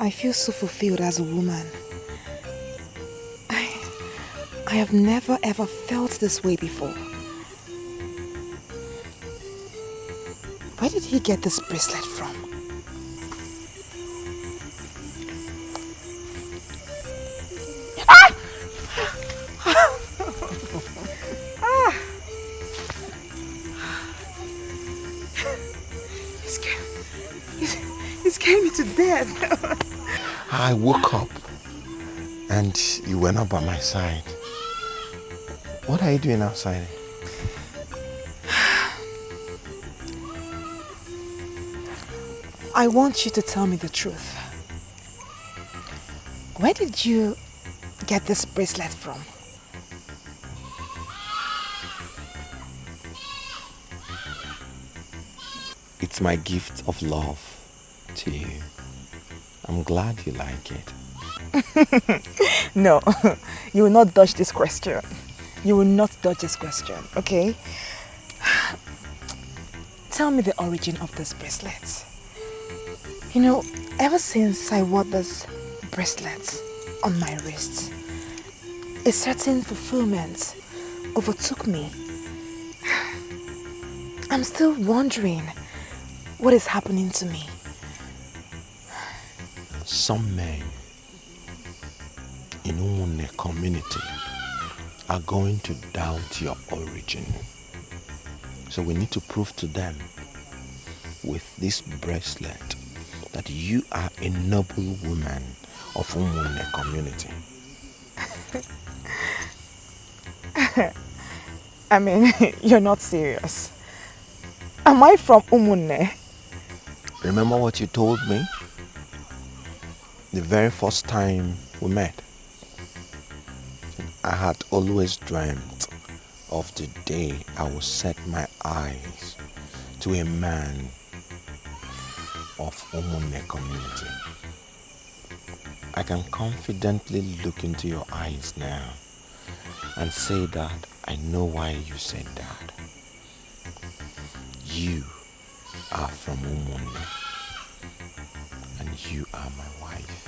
I feel so fulfilled as a woman. I have never ever felt this way before. Where did he get this bracelet from? Ah! Ah! He scared me to death. I woke up and you were not by my side. What are you doing outside? I want you to tell me the truth. Where did you get this bracelet from? It's my gift of love to you. I'm glad you like it. No, you will not dodge this question. You will not dodge this question, okay? Tell me the origin of this bracelet. You know, ever since I wore this bracelet on my wrist, a certain fulfillment overtook me. I'm still wondering what is happening to me. Some men in Umune community are going to doubt your origin. So we need to prove to them with this bracelet that you are a noble woman of Umune community. I mean, you're not serious. Am I from Umune? Remember what you told me? The very first time we met. I had always dreamt of the day I would set my eyes to a man of Umune community. I can confidently look into your eyes now and say that I know why you said that. You are from Umune and you are my wife.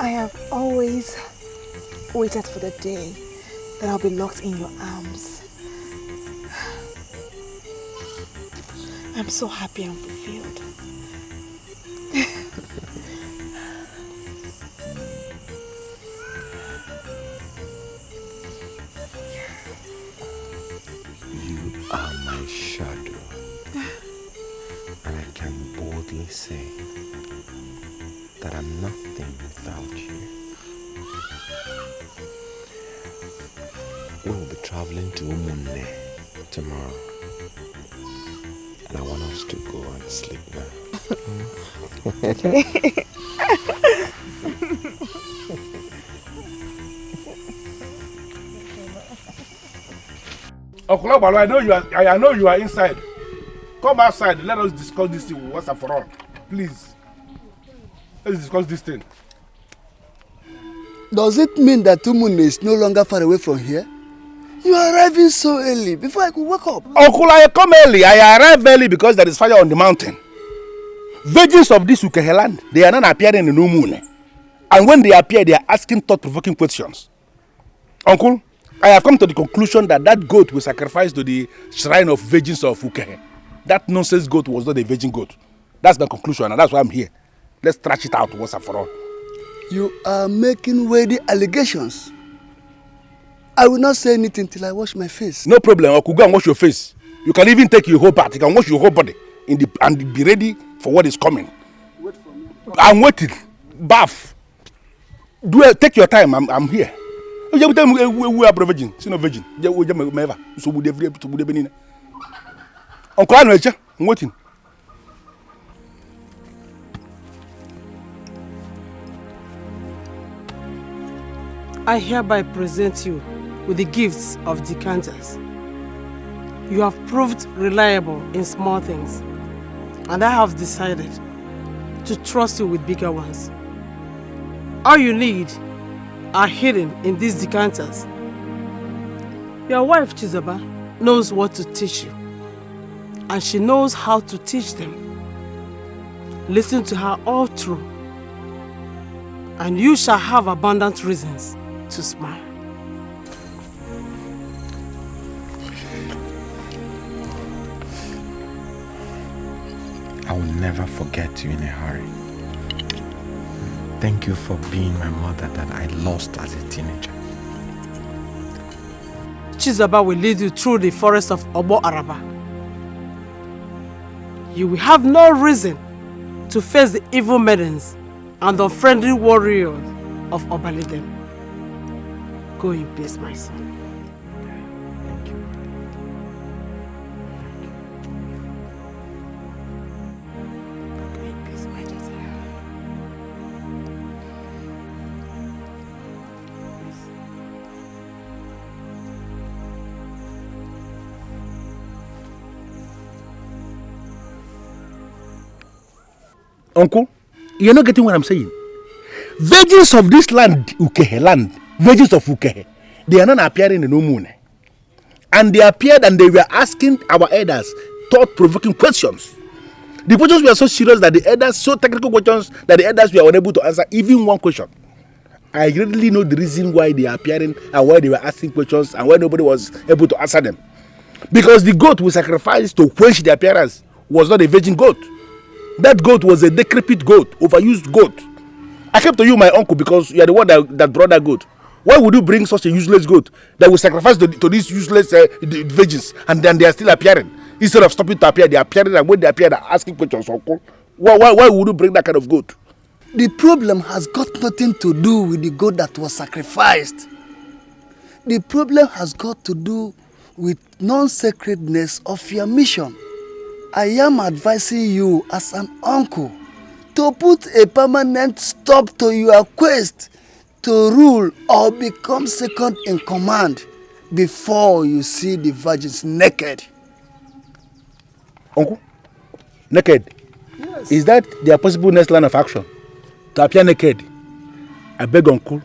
I have always waited for the day that I'll be locked in your arms. I'm so happy and fulfilled. You are my shadow, and I can boldly say that I'm nothing without you. We will be traveling to Umune tomorrow, and I want us to go and sleep now. Okay. Uncle Obalo, I know you are inside. Come outside. Let us discuss this thing once and for all. Please. Let's discuss this thing. Does it mean that Umune is no longer far away from here? You are arriving so early before I could wake up. Uncle, I come early. I arrive early because there is fire on the mountain. Virgins of this Ukehe land, they are not appearing in Umune. And when they appear, they are asking thought-provoking questions. Uncle, I have come to the conclusion that that goat was sacrificed to the shrine of virgins of Ukehe. That nonsense goat was not a virgin goat. That's the conclusion, and that's why I'm here. Let's trash it out once and for all. You are making weighty allegations. I will not say anything till I wash my face. No problem, Uncle. Go and wash your face. You can even take your whole part. You can wash your whole body and be ready for what is coming. Wait for me. I'm waiting. Bath. Take your time. I'm here. We are virgin. See no virgin. Uncle, I'm waiting. I hereby present you with the gifts of decanters. You have proved reliable in small things. And I have decided to trust you with bigger ones. All you need are hidden in these decanters. Your wife, Chizaba, knows what to teach you. And she knows how to teach them. Listen to her all through. And you shall have abundant reasons to smile. I will never forget you in a hurry. Thank you for being my mother that I lost as a teenager. Chizaba will lead you through the forest of Obo Araba. You will have no reason to face the evil maidens and unfriendly warriors of Obaliden. Go in peace, my son. Thank you. Go in peace, my daughter. Uncle, you're not getting what I'm saying. Virgins of this land, virgins of Ukehe, they are not appearing in the moon. And they appeared and they were asking our elders thought-provoking questions. The questions were so serious that the elders, so technical questions that the elders were unable to answer even one question. I really know the reason why they are appearing and why they were asking questions and why nobody was able to answer them. Because the goat we sacrificed to quench the appearance was not a virgin goat. That goat was a decrepit goat, overused goat. I came to you, my uncle, because you are the one that brought that goat. Why would you bring such a useless goat that will sacrifice to these useless virgins and then they are still appearing? Instead of stopping to appear, they are appearing, and when they appear, they are asking questions, uncle. Why would you bring that kind of goat? The problem has got nothing to do with the goat that was sacrificed. The problem has got to do with non-sacredness of your mission. I am advising you as an uncle to put a permanent stop to your quest to rule or become second in command before you see the virgins naked. Uncle? Naked? Yes. Is that their possible next line of action? To appear naked? I beg, uncle,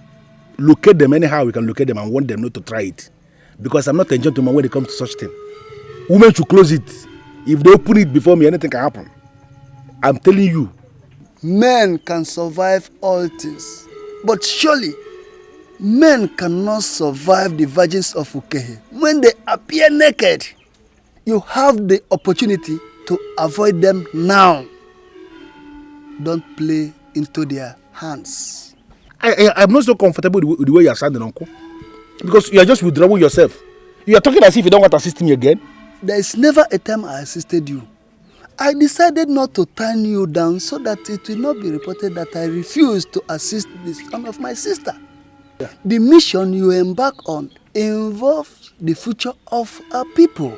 locate them anyhow we can locate them and want them not to try it. Because I'm not a gentleman when it comes to such thing. Women should close it. If they open it before me, anything can happen. I'm telling you. Men can survive all things. But surely, men cannot survive the virgins of Ukehe. When they appear naked, you have the opportunity to avoid them now. Don't play into their hands. I'm not so comfortable with the way you are standing, uncle. Because you are just withdrawing yourself. You are talking as if you don't want to assist me again. There is never a time I assisted you. I decided not to turn you down so that it will not be reported that I refused to assist the son of my sister. Yeah. The mission you embark on involves the future of our people.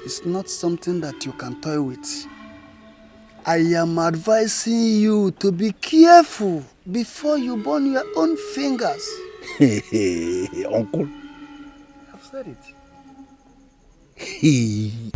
It's not something that you can toy with. I am advising you to be careful before you burn your own fingers. Uncle. I've said it. He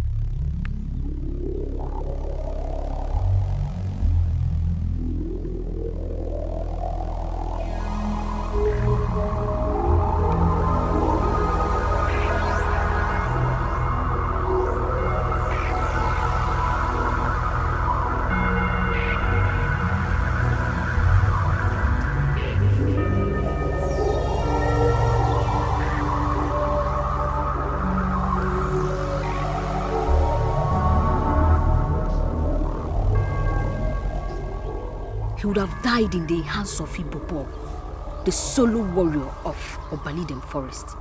would have died in the hands of Ibobo, the solo warrior of Obaliden Forest.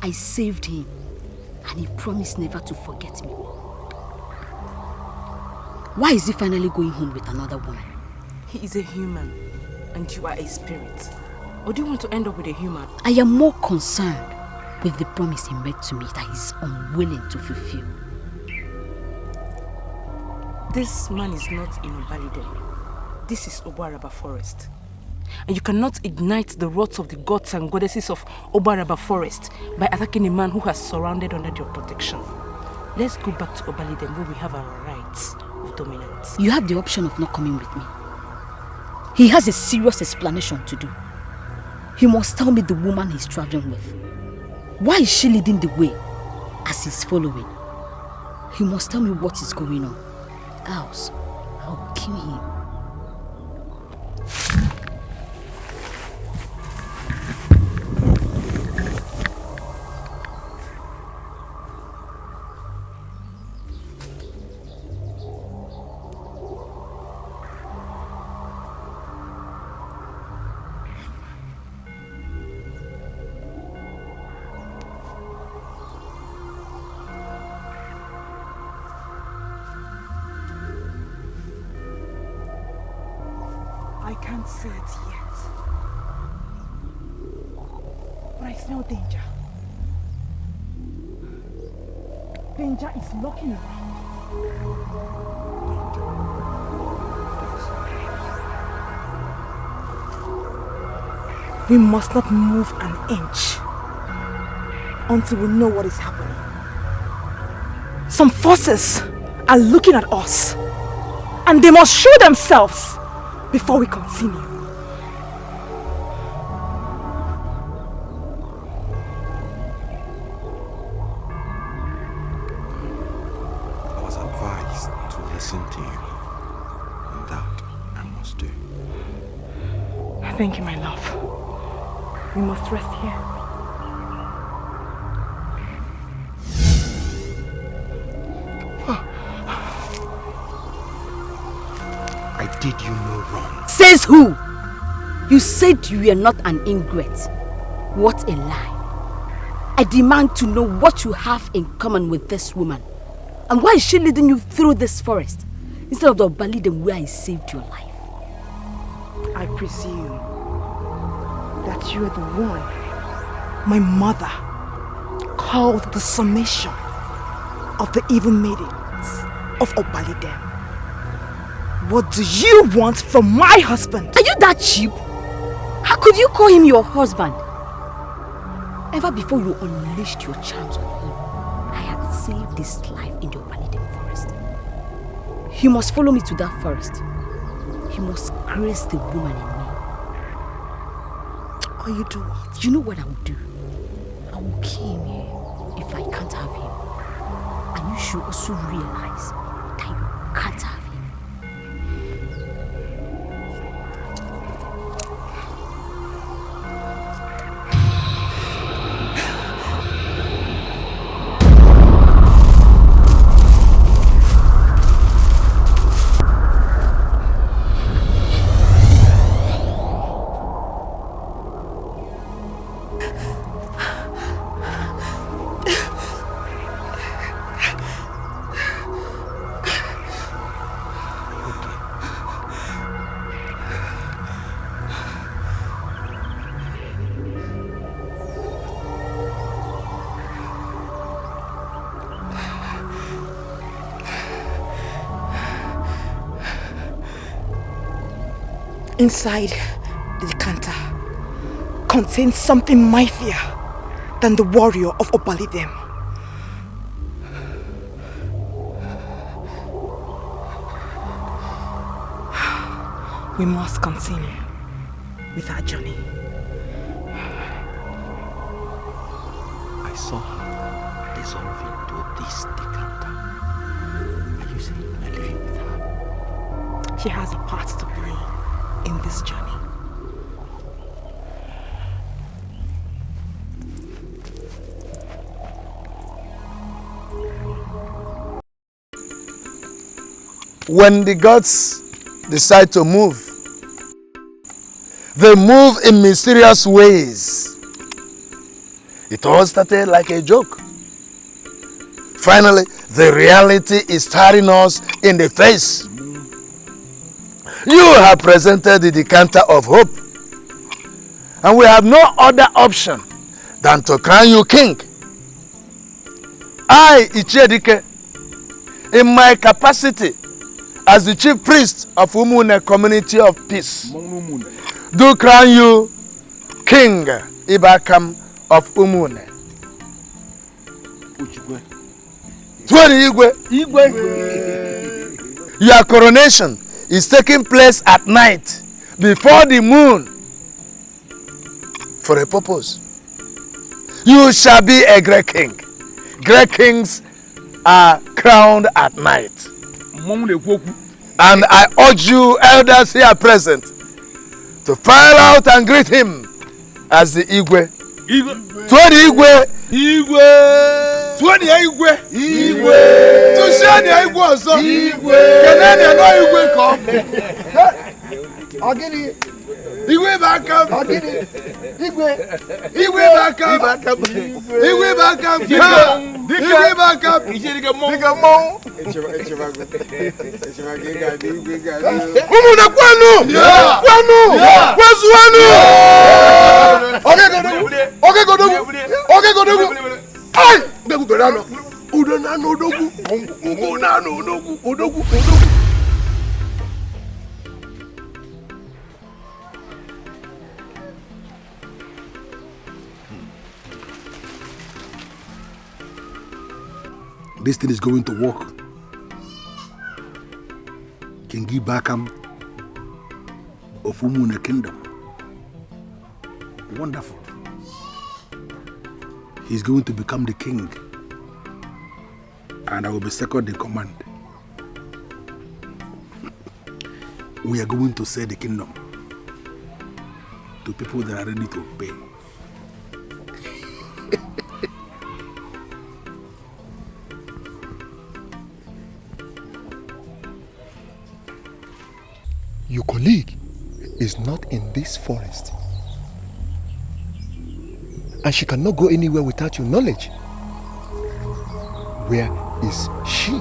I saved him, and he promised never to forget me. Why is he finally going home with another woman? He is a human, and you are a spirit. Or do you want to end up with a human? I am more concerned with the promise he made to me that he's unwilling to fulfill. This man is not in Obaliden. This is Obaraba Forest. And you cannot ignite the wrath of the gods and goddesses of Obaraba Forest by attacking a man who has surrounded under your protection. Let's go back to Obaliden where we have our rights. dominant. You have the option of not coming with me. He has a serious explanation to do. He must tell me the woman he's traveling with. Why is she leading the way as he's following? He must tell me what is going on. Else, I'll kill him. I can't see it yet, but I smell danger. Danger is lurking around. We must not move an inch until we know what is happening. Some forces are looking at us, and they must show themselves before we continue. I was advised to listen to you, and that I must do. Thank you, my love. We must rest here. I did you no wrong. Says who? You said you were not an ingrate. What a lie. I demand to know what you have in common with this woman. And why is she leading you through this forest instead of the Obalidem where I saved your life? I presume that you are the one my mother called the summation of the evil maidens of Obalidem. What do you want from my husband? Are you that cheap? How could you call him your husband? Ever before you unleashed your charms on him, I had saved his life in the Obalidem forest. He must follow me to that forest. He must grace the woman in me. Or you do what? You know what I will do? I will kill him here if I can't have him. And you should also realize that you can't have him. Inside the decanter contains something mightier than the warrior of Obalidem. We must continue with our journey. I saw her dissolve into this decanter. Are you saying you're living with her? She has a part to play in this journey. When the gods decide to move, they move in mysterious ways. It all started like a joke. Finally, the reality is staring us in the face. You have presented the decanter of hope, and we have no other option than to crown you king. I, Ichedike, in my capacity as the chief priest of Umune Community of Peace, do crown you King Ibakam of Umune. Your coronation is taking place at night before the moon for a purpose. You shall be a great king. Great kings are crowned at night. And I urge you, elders here present, to file out and greet him as the Igwe. To the Igwe. Igwe. To the Igwe. Igwe. To share the Igwe also. Igwe. Can any know Igwe come? I'll get it. Igwe back up. I'll get it. Igwe. Igwe back up. Igwe back up. Igwe back up. Umuna kwanu. Kwanu. Kwasuanu. Okay, Godogu. Ay, Odogu. This thing is going to work. Kingi Bakam of Umuna Kingdom. Wonderful. He's going to become the king. And I will be second in command. We are going to sell the kingdom to people that are ready to pay. Your colleague is not in this forest. And she cannot go anywhere without your knowledge. Where is she?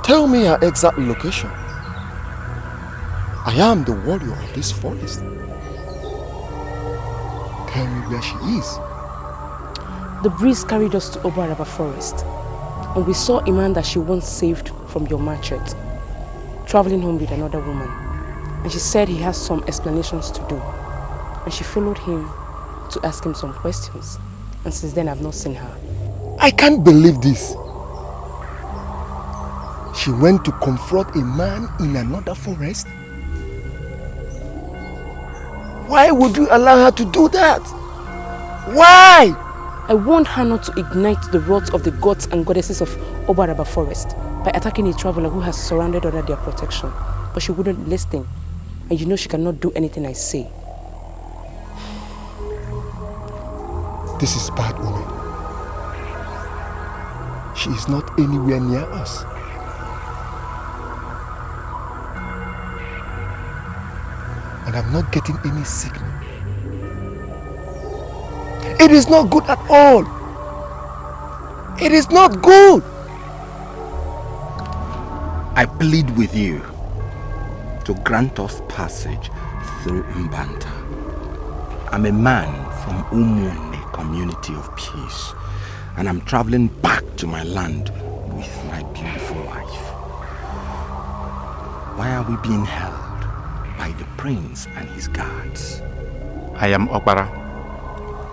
Tell me her exact location. I am the warrior of this forest. Tell me where she is. The breeze carried us to Obaraba forest, and we saw a man that she once saved from your machete, traveling home with another woman. And she said he has some explanations to do. And she followed him to ask him some questions. And since then, I've not seen her. I can't believe this. She went to confront a man in another forest? Why would you allow her to do that? Why? I warned her not to ignite the wrath of the gods and goddesses of Obaraba forest by attacking a traveler who has surrounded under their protection. But she wouldn't listen. And you know she cannot do anything I say. This is bad, woman. She is not anywhere near us. And I'm not getting any signal. It is not good at all. It is not good. I plead with you to grant us passage through Mbanta. I'm a man from Umune community of peace, and I'm traveling back to my land with my beautiful wife. Why are we being held by the prince and his guards? I am Okpara,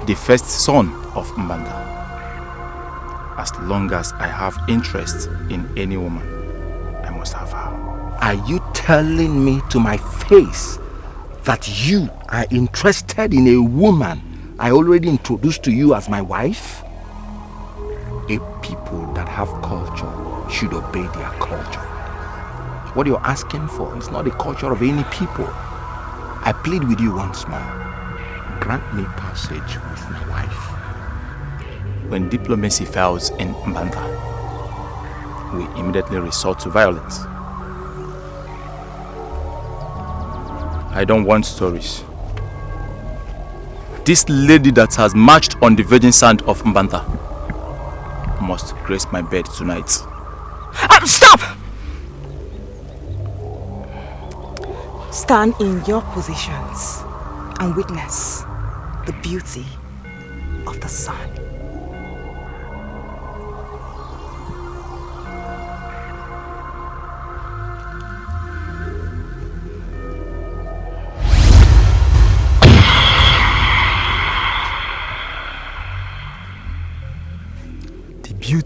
the first son of Mbanda. As long as I have interest in any woman, I must have her. Are you telling me to my face that you are interested in a woman I already introduced to you as my wife? A people that have culture should obey their culture. What you're asking for is not the culture of any people. I plead with you once more. Grant me passage with my wife. When diplomacy fails in Mbanda, we immediately resort to violence. I don't want stories. This lady that has marched on the virgin sand of Mbanda must grace my bed tonight. Stop! Stand in your positions and witness the beauty of the sun.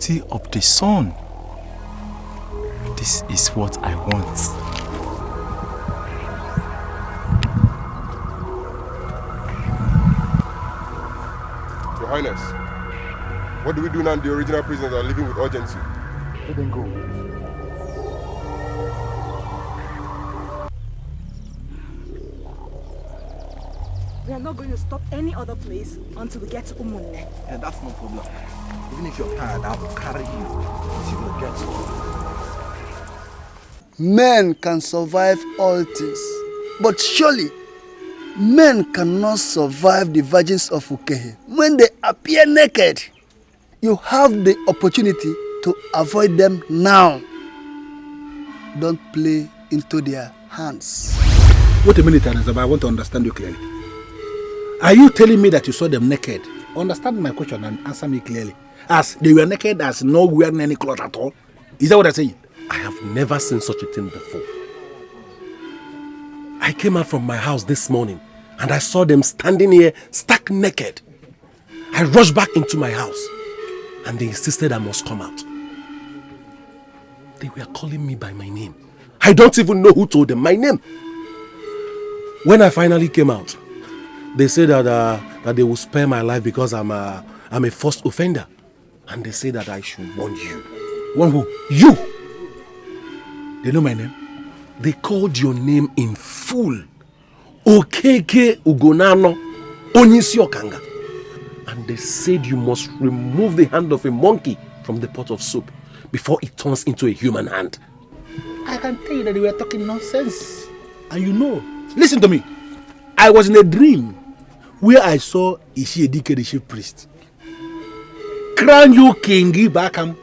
beauty of the sun. This is what I want. Your Highness, what do we do now? The original prisoners are leaving with urgency. Let them go. We are not going to stop any other place until we get to Umunne. Yeah, that's no problem. Even if you're tired, I will carry you until you get to. Men can survive all things, but surely men cannot survive the virgins of Ukehe. When they appear naked, you have the opportunity to avoid them now. Don't play into their hands. Wait a minute, Anazaba, I want to understand you clearly. Are you telling me that you saw them naked? Understand my question and answer me clearly. As they were naked, as no wearing any clothes at all? Is that what I'm saying? I have never seen such a thing before. I came out from my house this morning and I saw them standing here stark naked. I rushed back into my house and they insisted I must come out. They were calling me by my name. I don't even know who told them my name. When I finally came out, they said that they will spare my life because I'm a first offender. And they say that I should warn you. Warn who? You! They know my name? They called your name in full. Okeke Ugonano Onyisi Okanga. And they said you must remove the hand of a monkey from the pot of soup before it turns into a human hand. I can tell you that they were talking nonsense. And you know. Listen to me. I was in a dream where I saw Ishiedike, the chief priest, crown you King Ibakam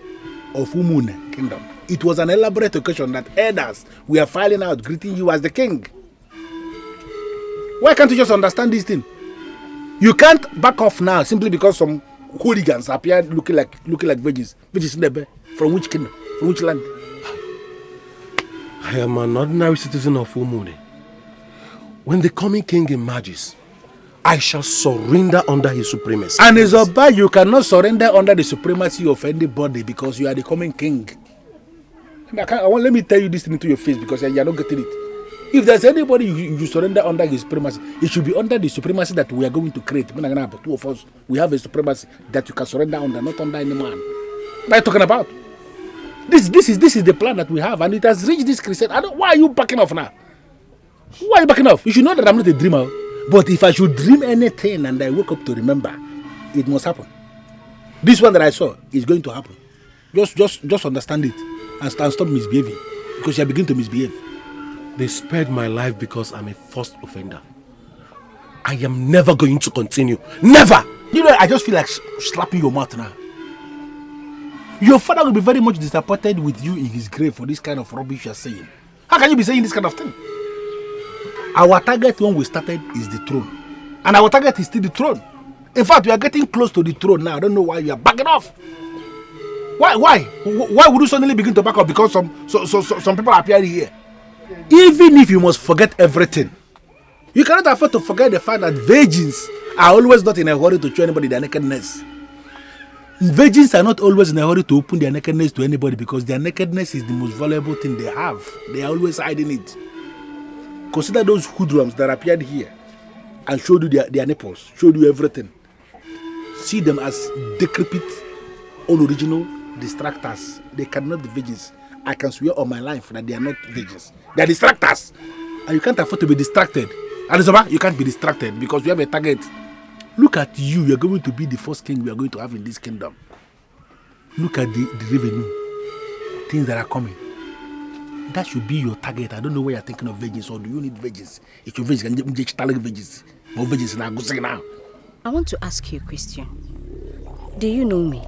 of Umune Kingdom. It was an elaborate occasion that elders were filing out greeting you as the king. Why can't you just understand this thing? You can't back off now simply because some hooligans appear looking like virgins. Virgins never. From which kingdom? From which land? I am an ordinary citizen of Umune. When the coming king emerges, I shall surrender under his supremacy. And as a bar, you cannot surrender under the supremacy of anybody because you are the coming king. Let me tell you this thing into your face because you are not getting it. If there's anybody you surrender under his supremacy, it should be under the supremacy that we are going to create. Two of us, we have a supremacy that you can surrender under, not under any man. What are you talking about? This is the plan that we have, and it has reached this crusade. Why are you backing off now? Why are you backing off? You should know that I'm not a dreamer. But if I should dream anything and I wake up to remember, it must happen. This one that I saw is going to happen. Just understand it and stop misbehaving because you are beginning to misbehave. They spared my life because I'm a first offender. I am never going to continue. Never! You know, I just feel like slapping your mouth now. Your father will be very much disappointed with you in his grave for this kind of rubbish you are saying. How can you be saying this kind of thing? Our target when we started is the throne. And our target is still the throne. In fact, we are getting close to the throne now. I don't know why you are backing off. Why would you suddenly begin to back up because some people appear here? Even if you must forget everything, you cannot afford to forget the fact that virgins are always not in a hurry to show anybody their nakedness. Virgins are not always in a hurry to open their nakedness to anybody because their nakedness is the most valuable thing they have. They are always hiding it. Consider those hoodlums that appeared here and showed you their nipples, showed you everything. See them as decrepit, unoriginal distractors. They cannot be virgins. I can swear on my life that they are not virgins. They are distractors. And you can't afford to be distracted. Alizaba, you can't be distracted because we have a target. Look at you. You're going to be the first king we are going to have in this kingdom. Look at the revenue. Things that are coming. That should be your target. I don't know where you're thinking of virgins, or do you need virgins? If you're virgins, you can get virgins. More virgins now. Go say now. I want to ask you a question. Do you know me?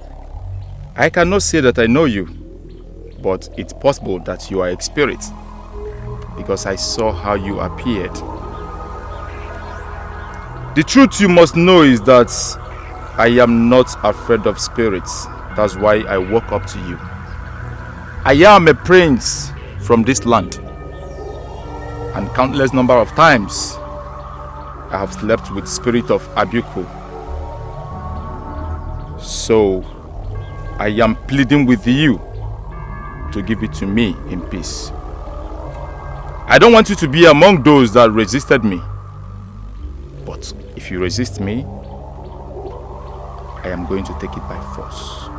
I cannot say that I know you, but it's possible that you are a spirit, because I saw how you appeared. The truth you must know is that I am not afraid of spirits. That's why I walk up to you. I am a prince from this land, and countless number of times I have slept with spirit of Abuku. So I am pleading with you to give it to me in peace. I don't want you to be among those that resisted me. But if you resist me, I am going to take it by force.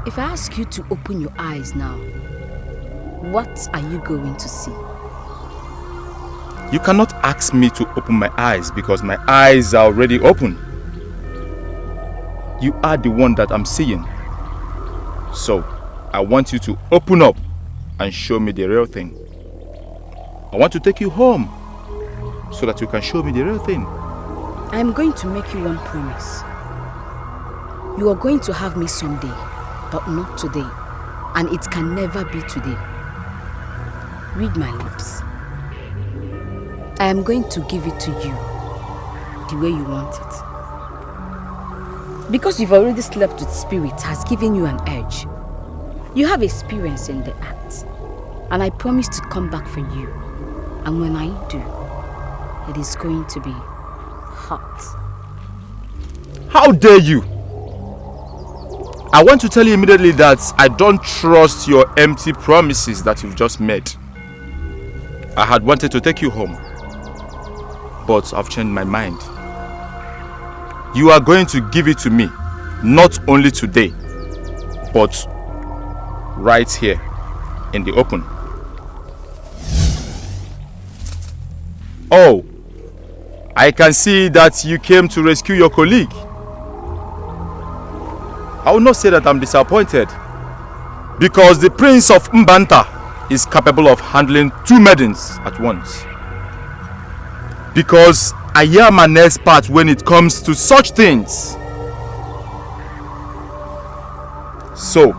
If I ask you to open your eyes now, what are you going to see? You cannot ask me to open my eyes because my eyes are already open. You are the one that I'm seeing. So, I want you to open up and show me the real thing. I want to take you home so that you can show me the real thing. I am going to make you one promise. You are going to have me someday, but not today. And it can never be today. Read my lips. I am going to give it to you the way you want it. Because you've already slept with spirit has given you an edge. You have experience in the act. And I promise to come back for you. And when I do, it is going to be hot. How dare you? I want to tell you immediately that I don't trust your empty promises that you've just made. I had wanted to take you home, but I've changed my mind. You are going to give it to me, not only today, but right here in the open. Oh, I can see that you came to rescue your colleague. I will not say that I'm disappointed, because the Prince of Mbanta is capable of handling 2 maidens at once. Because I am an expert when it comes to such things. So,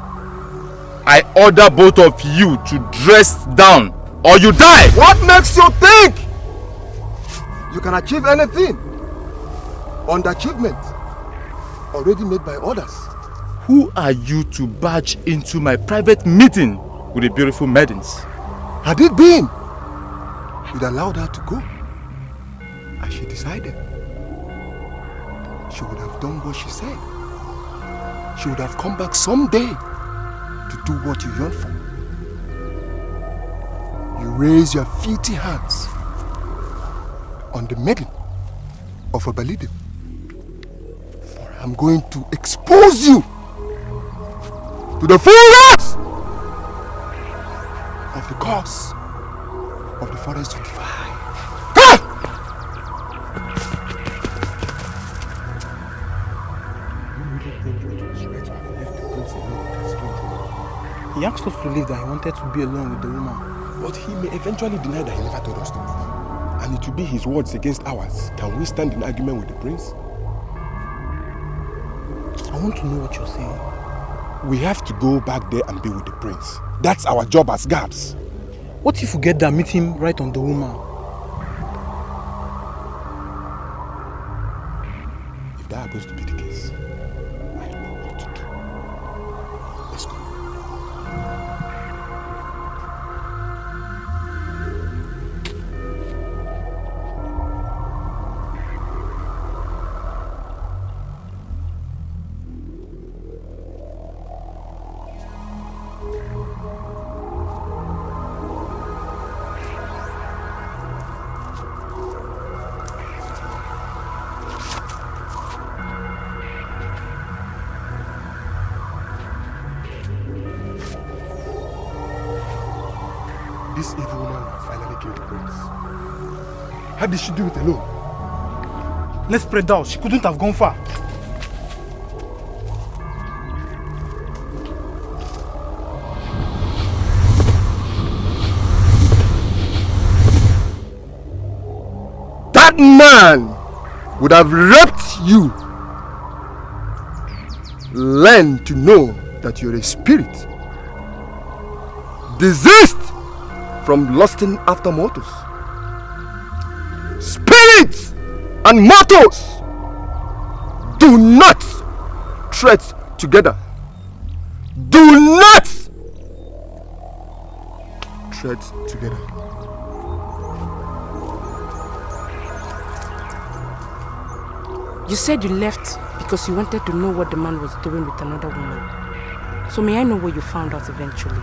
I order both of you to dress down or you die. What makes you think you can achieve anything on the achievement already made by others? Who are you to barge into my private meeting with the beautiful maidens? Had it been, you'd allowed her to go. As she decided, she would have done what she said. She would have come back someday to do what you yearn for. You raise your filthy hands on the maiden of Obalide, for I'm going to expose you to the full wrath of the cause of the forest to divide. He asked us to leave, that he wanted to be alone with the woman. But he may eventually deny that he never told us to leave. And it will be his words against ours. Can we stand in argument with the prince? I want to know what you're saying. We have to go back there and be with the prince. That's our job as guards. What if we get there, meet him right on the woman? If that happens to be the case, I know what to do. Let's go. This evil woman has finally killed the prince. How did she do it alone? Let's spread out. She couldn't have gone far. That man would have raped you. Learn to know that you're a spirit. Desist from lusting after mortals. Spirits and mortals do not tread together. Do not tread together. You said you left because you wanted to know what the man was doing with another woman. So may I know what you found out eventually?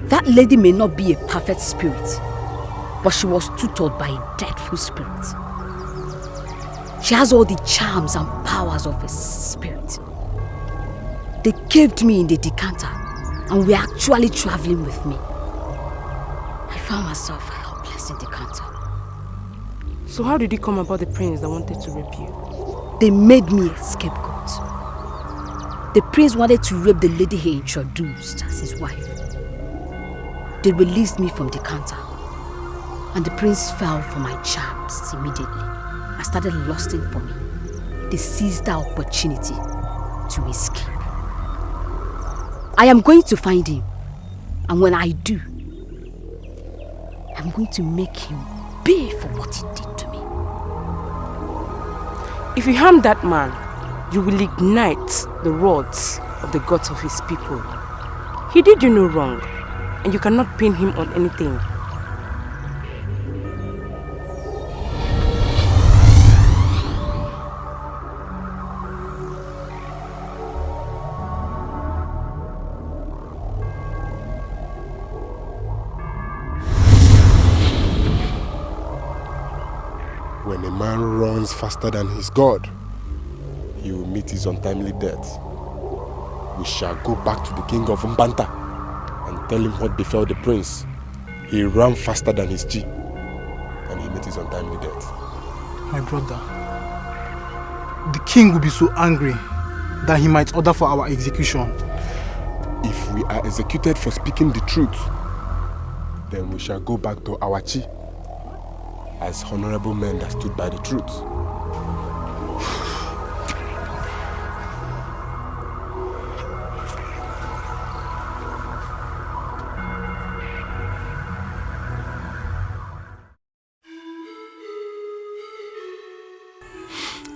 That lady may not be a perfect spirit, but she was tutored by a dreadful spirit. She has all the charms and powers of a spirit. They caved me in the decanter and were actually traveling with me. I found myself helpless in the decanter. So how did it come about the prince that wanted to rape you? They made me a scapegoat. The prince wanted to rape the lady he introduced as his wife. They released me from the decanter, and the prince fell for my charms immediately and started lusting for me. They seized the opportunity to escape. I am going to find him, and when I do, I'm going to make him pay for what he did to me. If you harm that man, you will ignite the rods of the gods of his people. He did you no wrong, and you cannot pin him on anything. When a man runs faster than his God, he will meet his untimely death. We shall go back to the king of Mbanta and tell him what befell the prince. He ran faster than his G, and he met his untimely death. My brother, the king will be so angry that he might order for our execution. If we are executed for speaking the truth, then we shall go back to our Chi as honorable men that stood by the truth.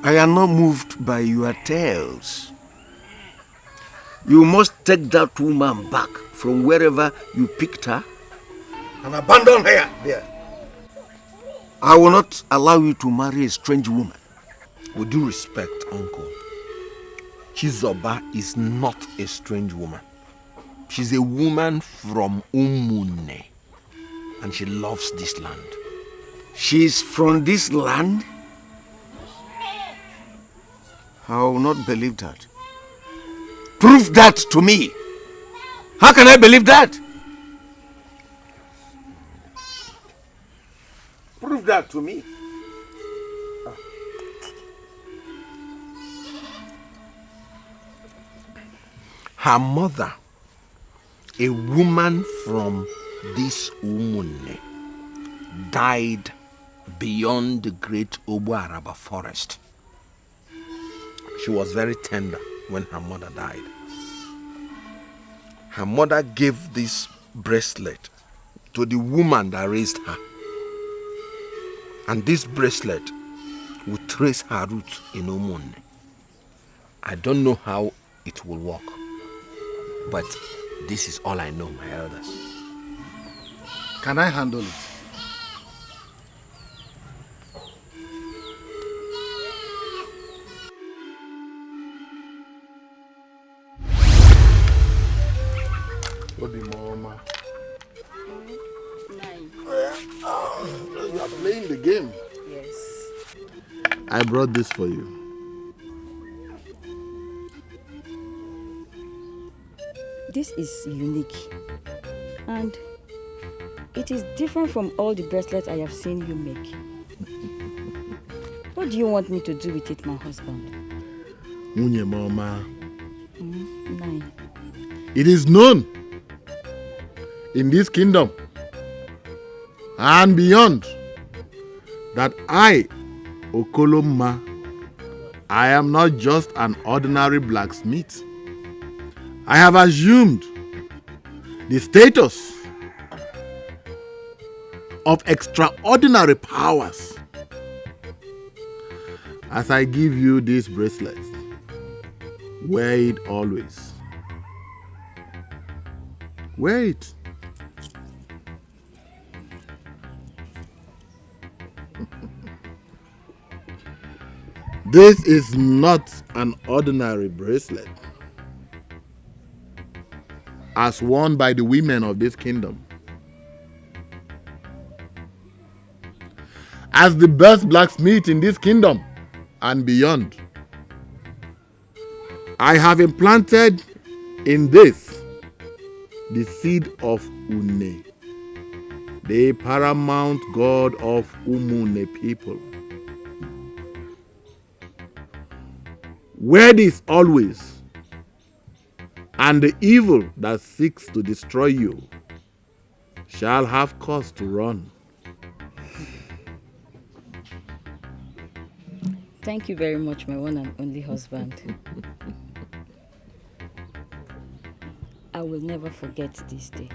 I am not moved by your tales. You must take that woman back from wherever you picked her and abandon her there. I will not allow you to marry a strange woman. With due respect, Uncle, Chizoba is not a strange woman. She's a woman from Umune, and she loves this land. She's from this land? I will not believe that. Prove that to me. How can I believe that? Prove that to me. Her mother, a woman from this Umune, died beyond the great Obuaraba forest. She was very tender when her mother died. Her mother gave this bracelet to the woman that raised her. And this bracelet will trace her roots in Umune. I don't know how it will work, but this is all I know, my elders. Can I handle it? What the mama? 9. You are playing the game. Yes. I brought this for you. This is unique, and it is different from all the bracelets I have seen you make. What do you want me to do with it, my husband? Munye mama. 9. It is known in this kingdom and beyond that I, Okoloma, I am not just an ordinary blacksmith. I have assumed the status of extraordinary powers as I give you this bracelet. Wear it always. Wear it. This is not an ordinary bracelet, as worn by the women of this kingdom. As the best blacksmith in this kingdom and beyond, I have implanted in this the seed of Une, the paramount god of Umune people. Wear this always, and the evil that seeks to destroy you shall have cause to run. Thank you very much, my one and only husband. I will never forget this day.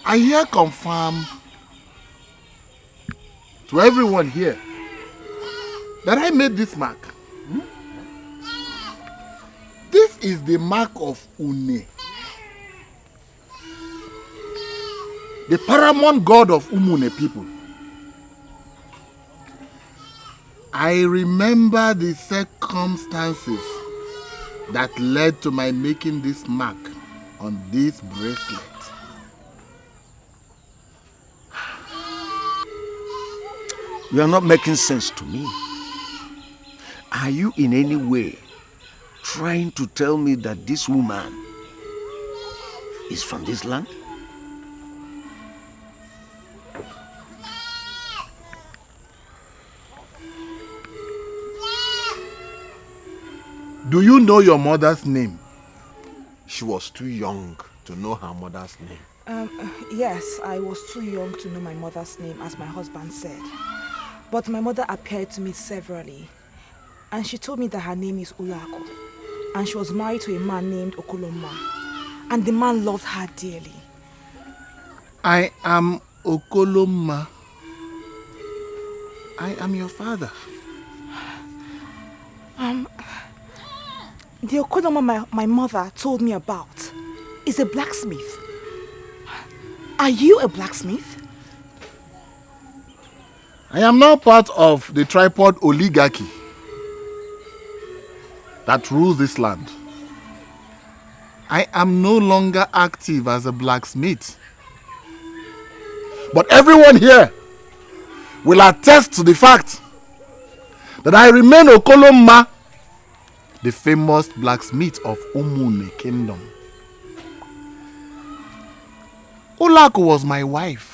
I here confirm to everyone here that I made this mark. This is the mark of Une, the paramount god of Umune people. I remember the circumstances that led to my making this mark on this bracelet. You are not making sense to me. Are you in any way trying to tell me that this woman is from this land? Do you know your mother's name? She was too young to know her mother's name. Yes, I was too young to know my mother's name, as my husband said. But my mother appeared to me severally, and she told me that her name is Ulako, and she was married to a man named Okoloma, and the man loved her dearly. I am Okoloma. I am your father. The Okoloma my mother told me about is a blacksmith. Are you a blacksmith? I am now part of the tripod oligarchy that rules this land. I am no longer active as a blacksmith. But everyone here will attest to the fact that I remain Okoloma, the famous blacksmith of Umune Kingdom. Ulako was my wife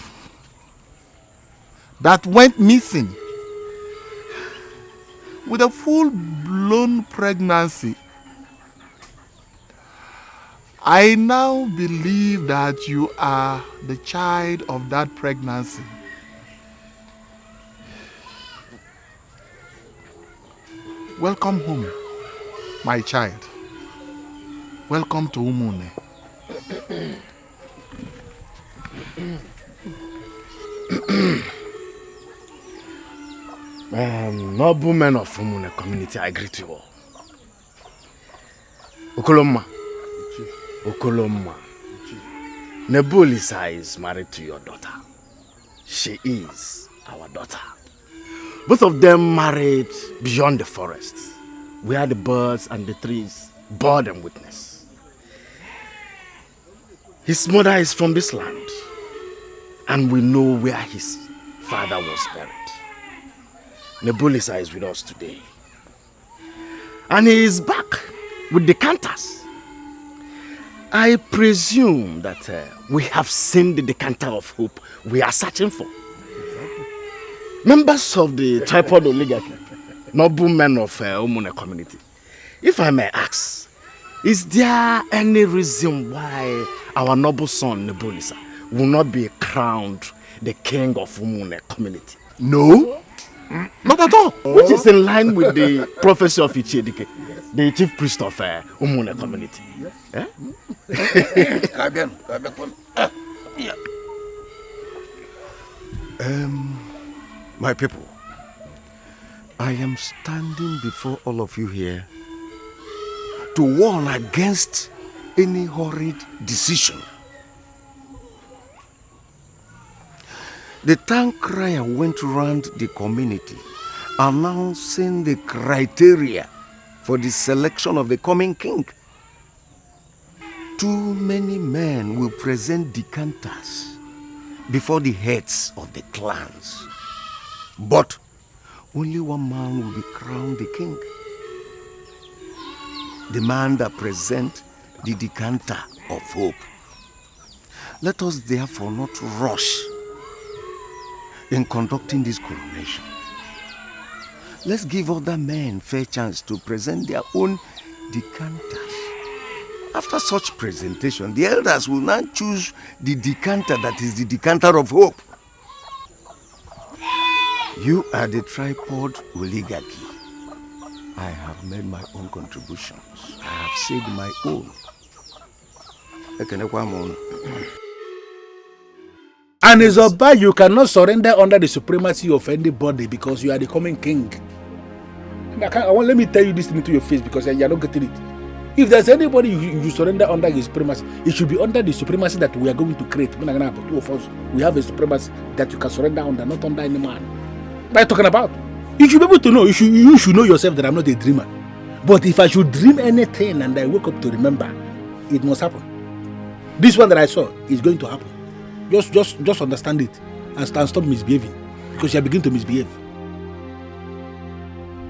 that went missing with a full-blown pregnancy. I now believe that you are the child of that pregnancy. Welcome home, my child. Welcome to Umune. Noble men of Umune community, I greet you all. Okoloma. Nebulisa is married to your daughter. She is our daughter. Both of them married beyond the forest, where the birds and the trees bore them witness. His mother is from this land, and we know where his father was buried. Nebulisa is with us today. And he is back with the canters. I presume that we have seen the decanter of hope we are searching for. Members of the tripod oligarchy, noble men of Umune community, if I may ask, is there any reason why our noble son Nebulisa will not be crowned the king of Umune community? No, Not at all. Which is in line with the prophecy of Ichedike, the chief priest of Umune community. Eh? My people, I am standing before all of you here to warn against any horrid decision. The town crier went around the community announcing the criteria for the selection of the coming king. Too many men will present decanters before the heads of the clans. But only one man will be crowned the king. The man that presents the decanter of hope. Let us therefore not rush in conducting this coronation. Let's give other men fair chance to present their own decanters. After such presentation, the elders will now choose the decanter that is the decanter of hope. You are the tripod oligarchy. I have made my own contributions. I have said my own. And it's about you cannot surrender under the supremacy of anybody because you are the coming king. Let me tell you this thing to your face because you are not getting it. If there's anybody you surrender under his supremacy, it should be under the supremacy that we are going to create. Two of us, we have a supremacy that you can surrender under, not under any man. What are you talking about? You should be able to know. You should know yourself that I'm not a dreamer. But if I should dream anything and I wake up to remember, it must happen. This one that I saw is going to happen. Just understand it and stop misbehaving because you are beginning to misbehave.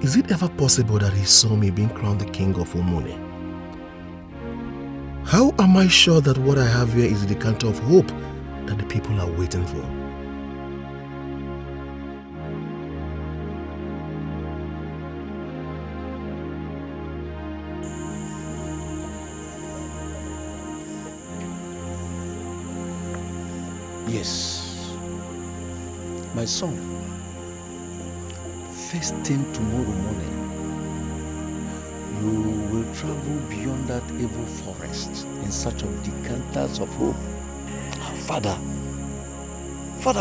Is it ever possible that he saw me being crowned the king of Umune? How am I sure that what I have here is the decanter of hope that the people are waiting for? Yes, my son. First thing tomorrow morning, you will travel beyond that evil forest in search of decanters of hope. Father,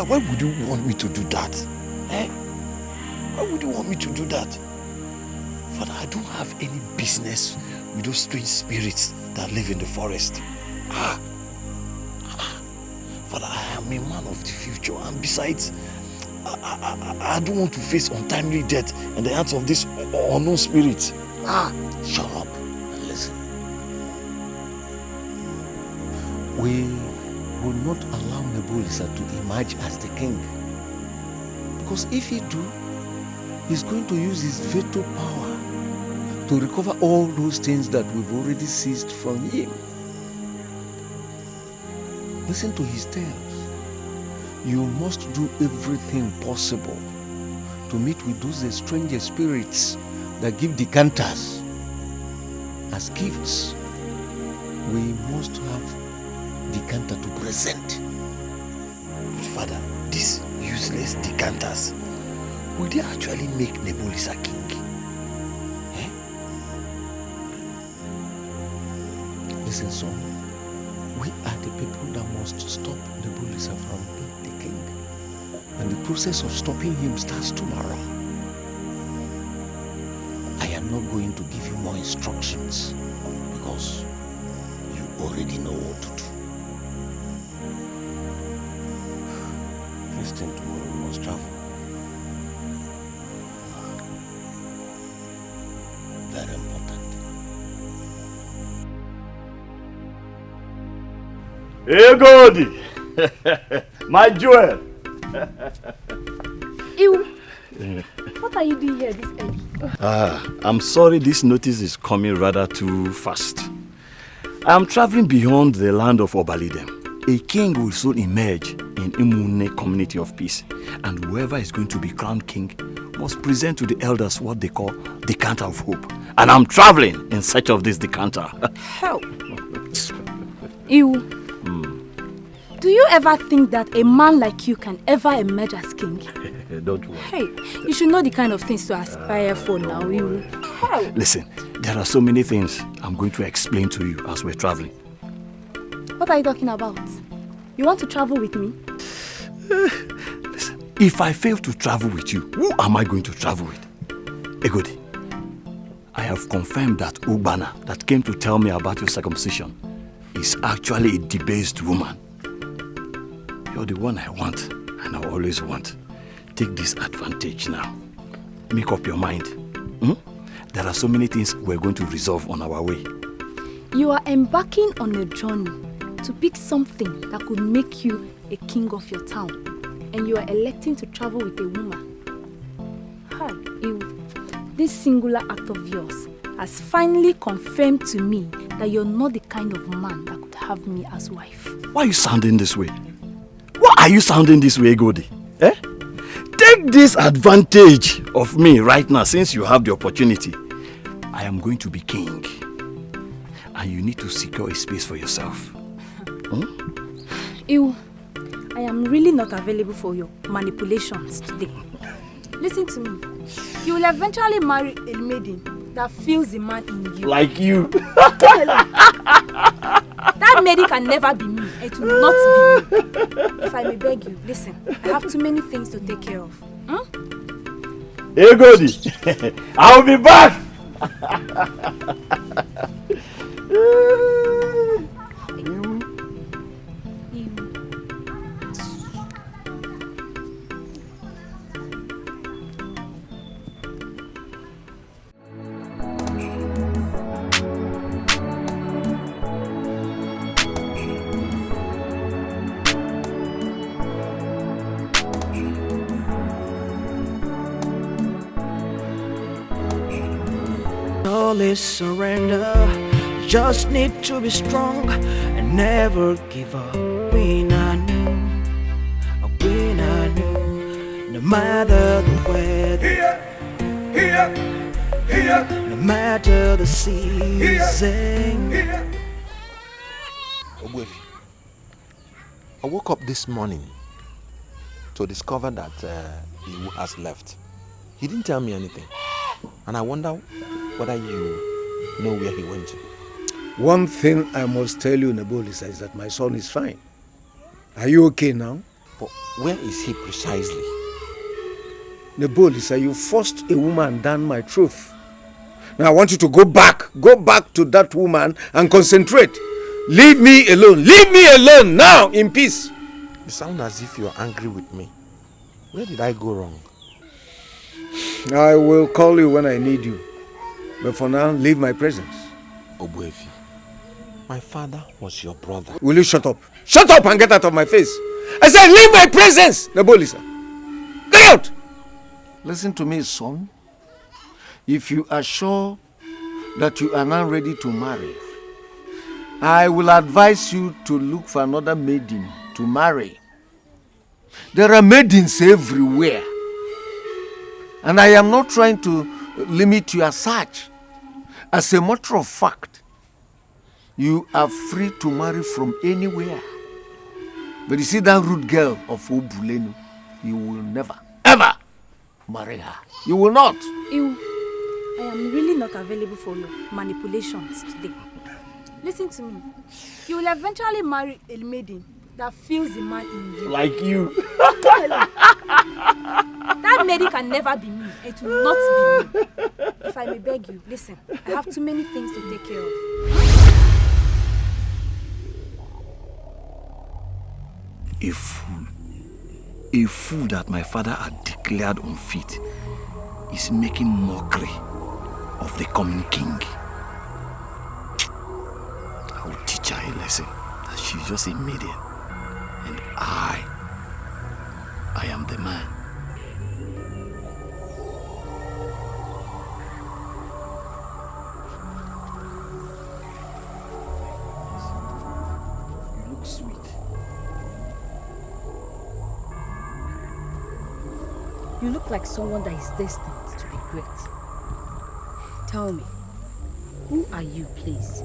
why would you want me to do that? Eh? Why would you want me to do that? Father, I don't have any business with those strange spirits that live in the forest. Father, I am a man of the future, and besides, I don't want to face untimely death in the hands of this unknown spirit. Shut up and listen. We will not allow Nebulisa to emerge as the king. Because if he do, he's going to use his veto power to recover all those things that we've already seized from him. Listen to his tales. You must do everything possible to meet with those strange spirits that give decanters as gifts. We must have decanter to present. But Father, these useless decanters, will they actually make Nebulisa king? Eh? Listen, son. We are the people that must stop Nebulisa from being the king. And the process of stopping him starts tomorrow. I am not going to give you more instructions because you already know what to do. First thing tomorrow we must travel. Very important. Hey, Godi! My jewel! Ew! What are you doing here this early? I'm sorry this notice is coming rather too fast. I'm traveling beyond the land of Obalidem. A king will soon emerge in Umune community of peace, and whoever is going to be crowned king must present to the elders what they call decanter of hope. And I'm traveling in search of this decanter. Help! Ew! Do you ever think that a man like you can ever emerge as king? Don't worry. Hey, you should know the kind of things to aspire for now. You. How? Listen, there are so many things I'm going to explain to you as we're traveling. What are you talking about? You want to travel with me? Listen, if I fail to travel with you, who am I going to travel with? Egodi, I have confirmed that Ubana that came to tell me about your circumcision is actually a debased woman. You're the one I want and I always want. Take this advantage now. Make up your mind. There are so many things we're going to resolve on our way. You are embarking on a journey to pick something that could make you a king of your town, and you are electing to travel with a woman. Hi, this singular act of yours has finally confirmed to me that you're not the kind of man that could have me as wife. Why are you sounding this way? Why are you sounding this way, Egodi? Eh? Take this advantage of me right now since you have the opportunity. I am going to be king. And you need to secure a space for yourself. Ew, I am really not available for your manipulations today. Listen to me. You will eventually marry a maiden that feels the man in you. Like you. That maiden can never be me. It will not be me. If I may beg you, listen. I have too many things to take care of. Hey, Godi. I'll be back. All is surrender. Just need to be strong and never give up. When I knew, no matter the weather, no matter the season. Ogwefi, I woke up this morning to discover that Iwu has left. He didn't tell me anything, and I wonder whether you know where he went to. One thing I must tell you, Nebolisa, is that my son is fine. Are you okay now? But where is he precisely? Nebolisa, you forced a woman down my throat. Now I want you to go back to that woman and concentrate. Leave me alone now, in peace. You sound as if you're angry with me. Where did I go wrong? I will call you when I need you. But for now, leave my presence. Ogwefi, my father was your brother. Will you shut up? Shut up and get out of my face. I said leave my presence, Nebolisa. Get out! Listen to me, son. If you are sure that you are now ready to marry, I will advise you to look for another maiden to marry. There are maidens everywhere. And I am not trying to limit your search. As a matter of fact, you are free to marry from anywhere. But you see that rude girl of Obulenu, you will never, ever marry her. You will not. I am really not available for your manipulations today. Listen to me. You will eventually marry a maiden that feels the man in you. Like you. That maiden can never be me. It will not be me. If I may beg you, listen. I have too many things to take care of. A fool that my father had declared unfit is making mockery of the coming king. I will teach her a lesson that she's just a maiden, and I am the man. You look sweet. You look like someone that is destined to be great. Tell me, who are you, please?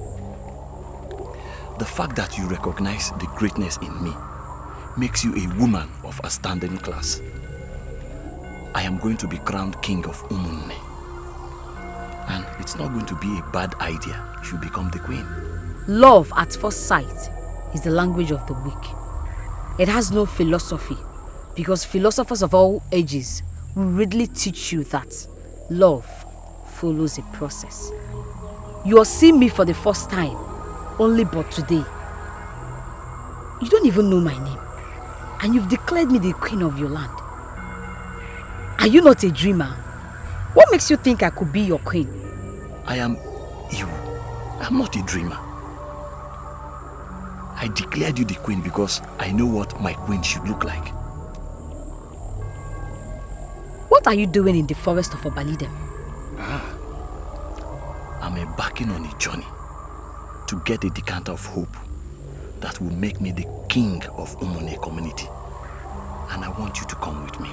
The fact that you recognize the greatness in me makes you a woman of a standing class. I am going to be crowned king of Umunne. And it's not going to be a bad idea if you become the queen. Love at first sight is the language of the weak. It has no philosophy, because philosophers of all ages will readily teach you that love follows a process. You are seeing me for the first time, only but today. You don't even know my name, and you've declared me the queen of your land. Are you not a dreamer? What makes you think I could be your queen? I am you. I'm not a dreamer. I declared you the queen because I know what my queen should look like. What are you doing in the forest of Obalidem? I'm embarking on a journey to get a decanter of hope that will make me the king of Umunne community. And I want you to come with me.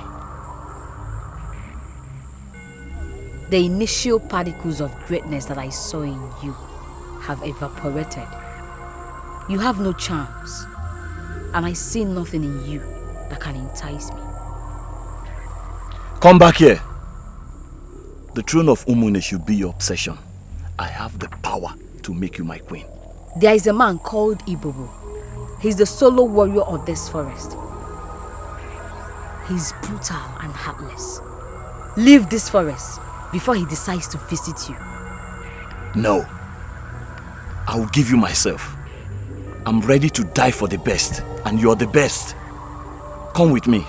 The initial particles of greatness that I saw in you have evaporated. You have no charms, and I see nothing in you that can entice me. Come back here. The throne of Umunne should be your obsession. I have the power to make you my queen. There is a man called Ibobo. He's the solo warrior of this forest. He's brutal and heartless. Leave this forest before he decides to visit you. No. I will give you myself. I'm ready to die for the best, and you're the best. Come with me.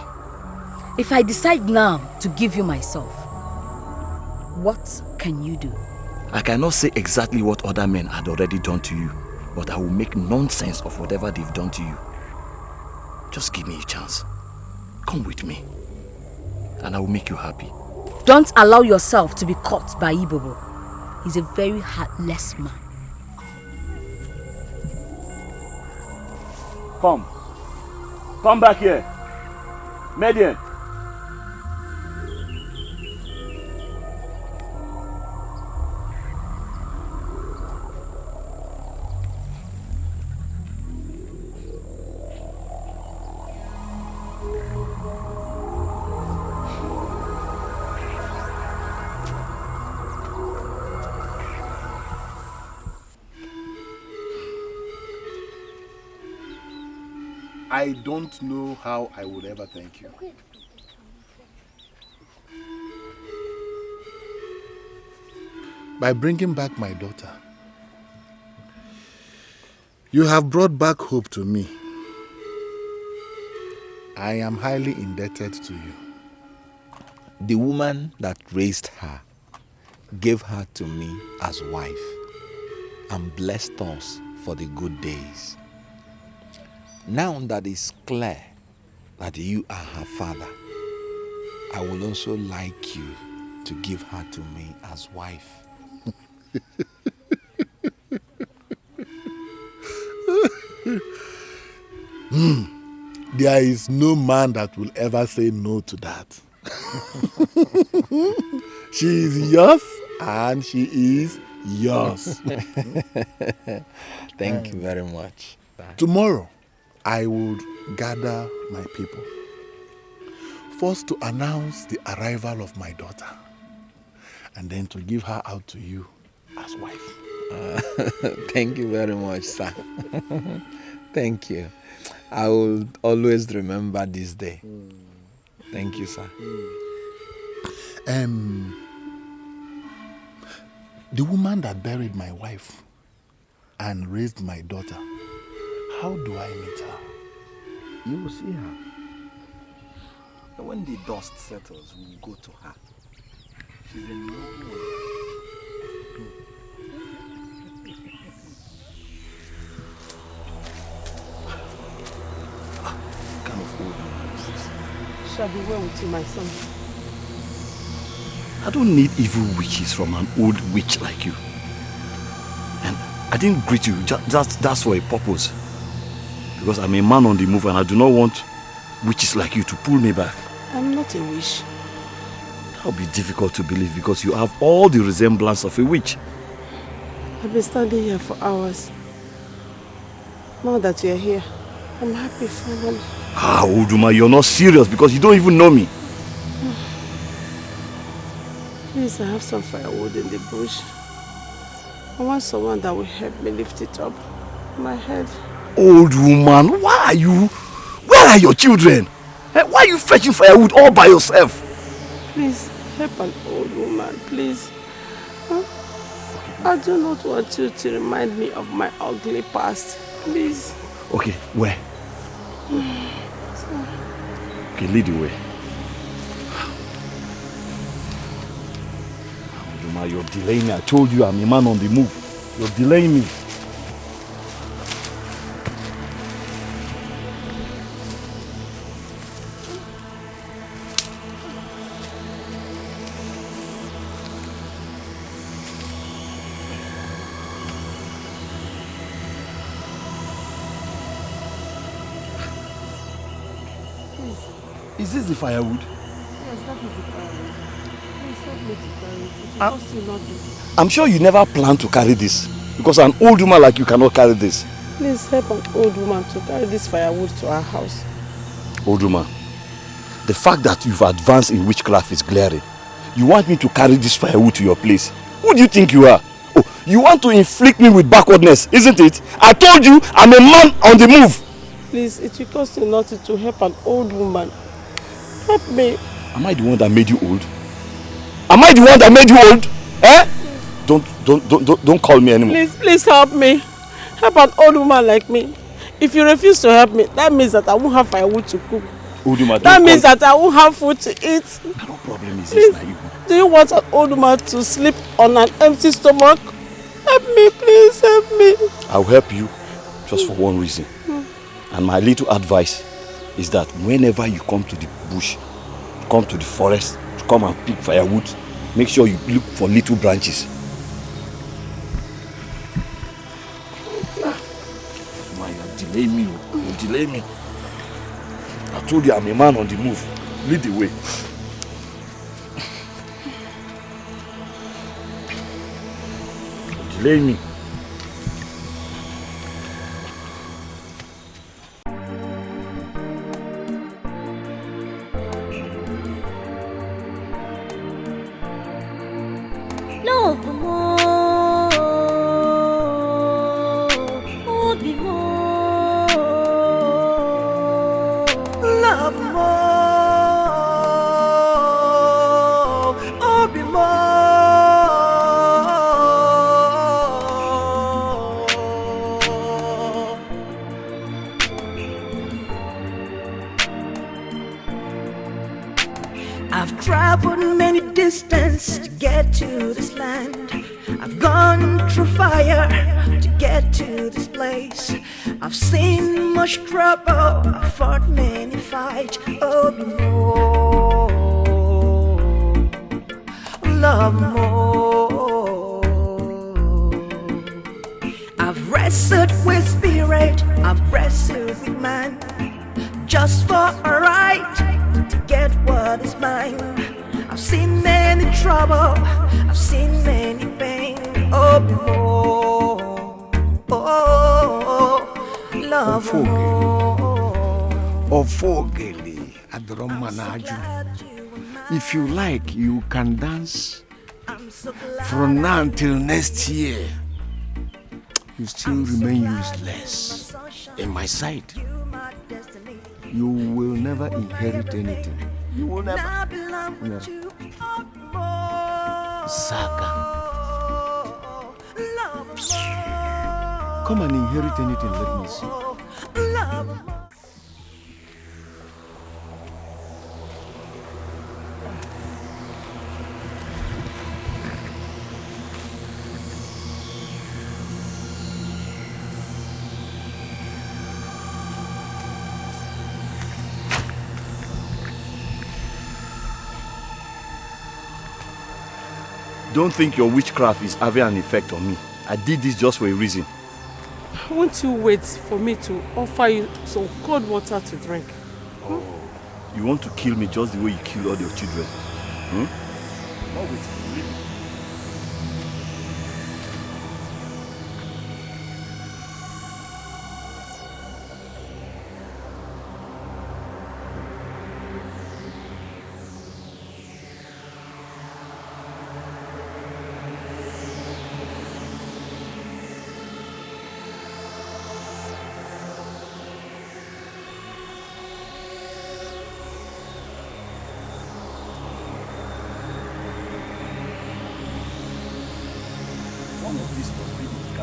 If I decide now to give you myself, what can you do? I cannot say exactly what other men had already done to you, but I will make nonsense of whatever they've done to you. Just give me a chance. Come with me, and I will make you happy. Don't allow yourself to be caught by Ibobo. He's a very heartless man. Come. Come back here. Median. I don't know how I would ever thank you. By bringing back my daughter, you have brought back hope to me. I am highly indebted to you. The woman that raised her gave her to me as wife and blessed us for the good days. Now that it's clear that you are her father, I will also like you to give her to me as wife. There is no man that will ever say no to that. She is yours and she is yours. Thank you very much. Tomorrow, I would gather my people. First to announce the arrival of my daughter, and then to give her out to you as wife. Thank you very much, sir. Thank you. I will always remember this day. Thank you, sir. The woman that buried my wife and raised my daughter, how do I meet her? You will see her. And when the dust settles, we will go to her. She's a noble woman. What kind of old woman is this? Shall be well with you, my son. I don't need evil witches from an old witch like you. And I didn't greet you, that's for a purpose. Because I'm a man on the move and I do not want witches like you to pull me back. I'm not a witch. That will be difficult to believe because you have all the resemblance of a witch. I've been standing here for hours. Now that you're here, I'm happy finally. Ah, Uduma, you're not serious because you don't even know me. Please, I have some firewood in the bush. I want someone that will help me lift it up. My head. Old woman, where are your children? Why are you fetching firewood all by yourself? Please, help an old woman, please. Huh? I do not want you to remind me of my ugly past. Please. Okay, where? Okay, lead the way. You're delaying me. I told you I'm a man on the move. You're delaying me. Is this the firewood? Yes, that is the firewood. Please help me to carry it. It will cost you nothing. I'm sure you never planned to carry this, because an old woman like you cannot carry this. Please help an old woman to carry this firewood to our house. Old woman, the fact that you've advanced in witchcraft is glaring. You want me to carry this firewood to your place? Who do you think you are? Oh, you want to inflict me with backwardness, isn't it? I told you I'm a man on the move. Please, it will cost you nothing to help an old woman. Help me. Am I the one that made you old? Am I the one that made you old? Eh? Don't call me anymore. Please help me. Help an old woman like me. If you refuse to help me, that means that I won't have firewood to cook. Old woman, that means that I won't have food to eat. No problem is this now. Do you want an old woman to sleep on an empty stomach? Help me, please help me. I'll help you just for one reason. And my little advice is that whenever you come to the bush, come to the forest, to come and pick firewood, make sure you look for little branches. Man, you delay me. You delay me. I told you I'm a man on the move. Lead the way. You delay me. I've traveled many distance to get to this land. I've gone through fire to get to this place. I've seen much trouble, I've fought many fights. Oh no, love more. I've wrestled with spirit, I've wrestled with man, just for a right to get what is mine. I've seen many trouble, I've seen many pain. Oh, love Ofogeli Adromanaju. If you like, you can dance from now until next year. You still remain useless in my sight. You will never inherit anything. You will never. Yeah. Saga. Come and inherit anything, let me see. Don't think your witchcraft is having an effect on me. I did this just for a reason. Won't you wait for me to offer you some cold water to drink? Oh, you want to kill me just the way you killed all your children? Not waiting. Leave me.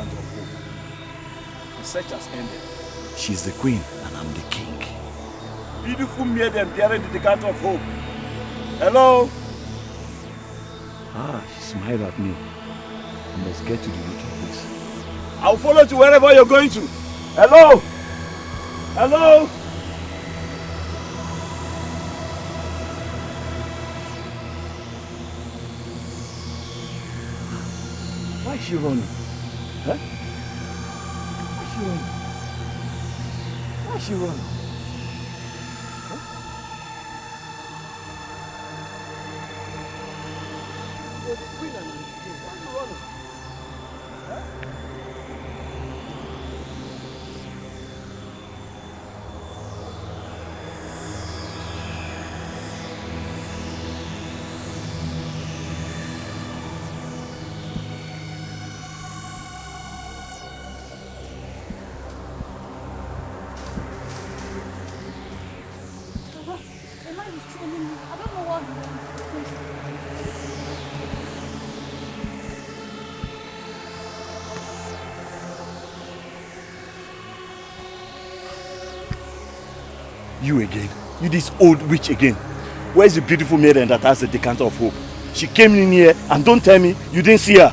decanter of hope. The search has ended. She's the queen and I'm the king. Beautiful maiden bearing the decanter of hope. Hello? She smiled at me. I must get to the root of this. I'll follow you wherever you're going to. Hello? Hello? Why is she running? Huh? Why is she running? Why is she running? You again? You this old witch again? Where's the beautiful maiden that has the decanter of hope? She came in here and don't tell me you didn't see her.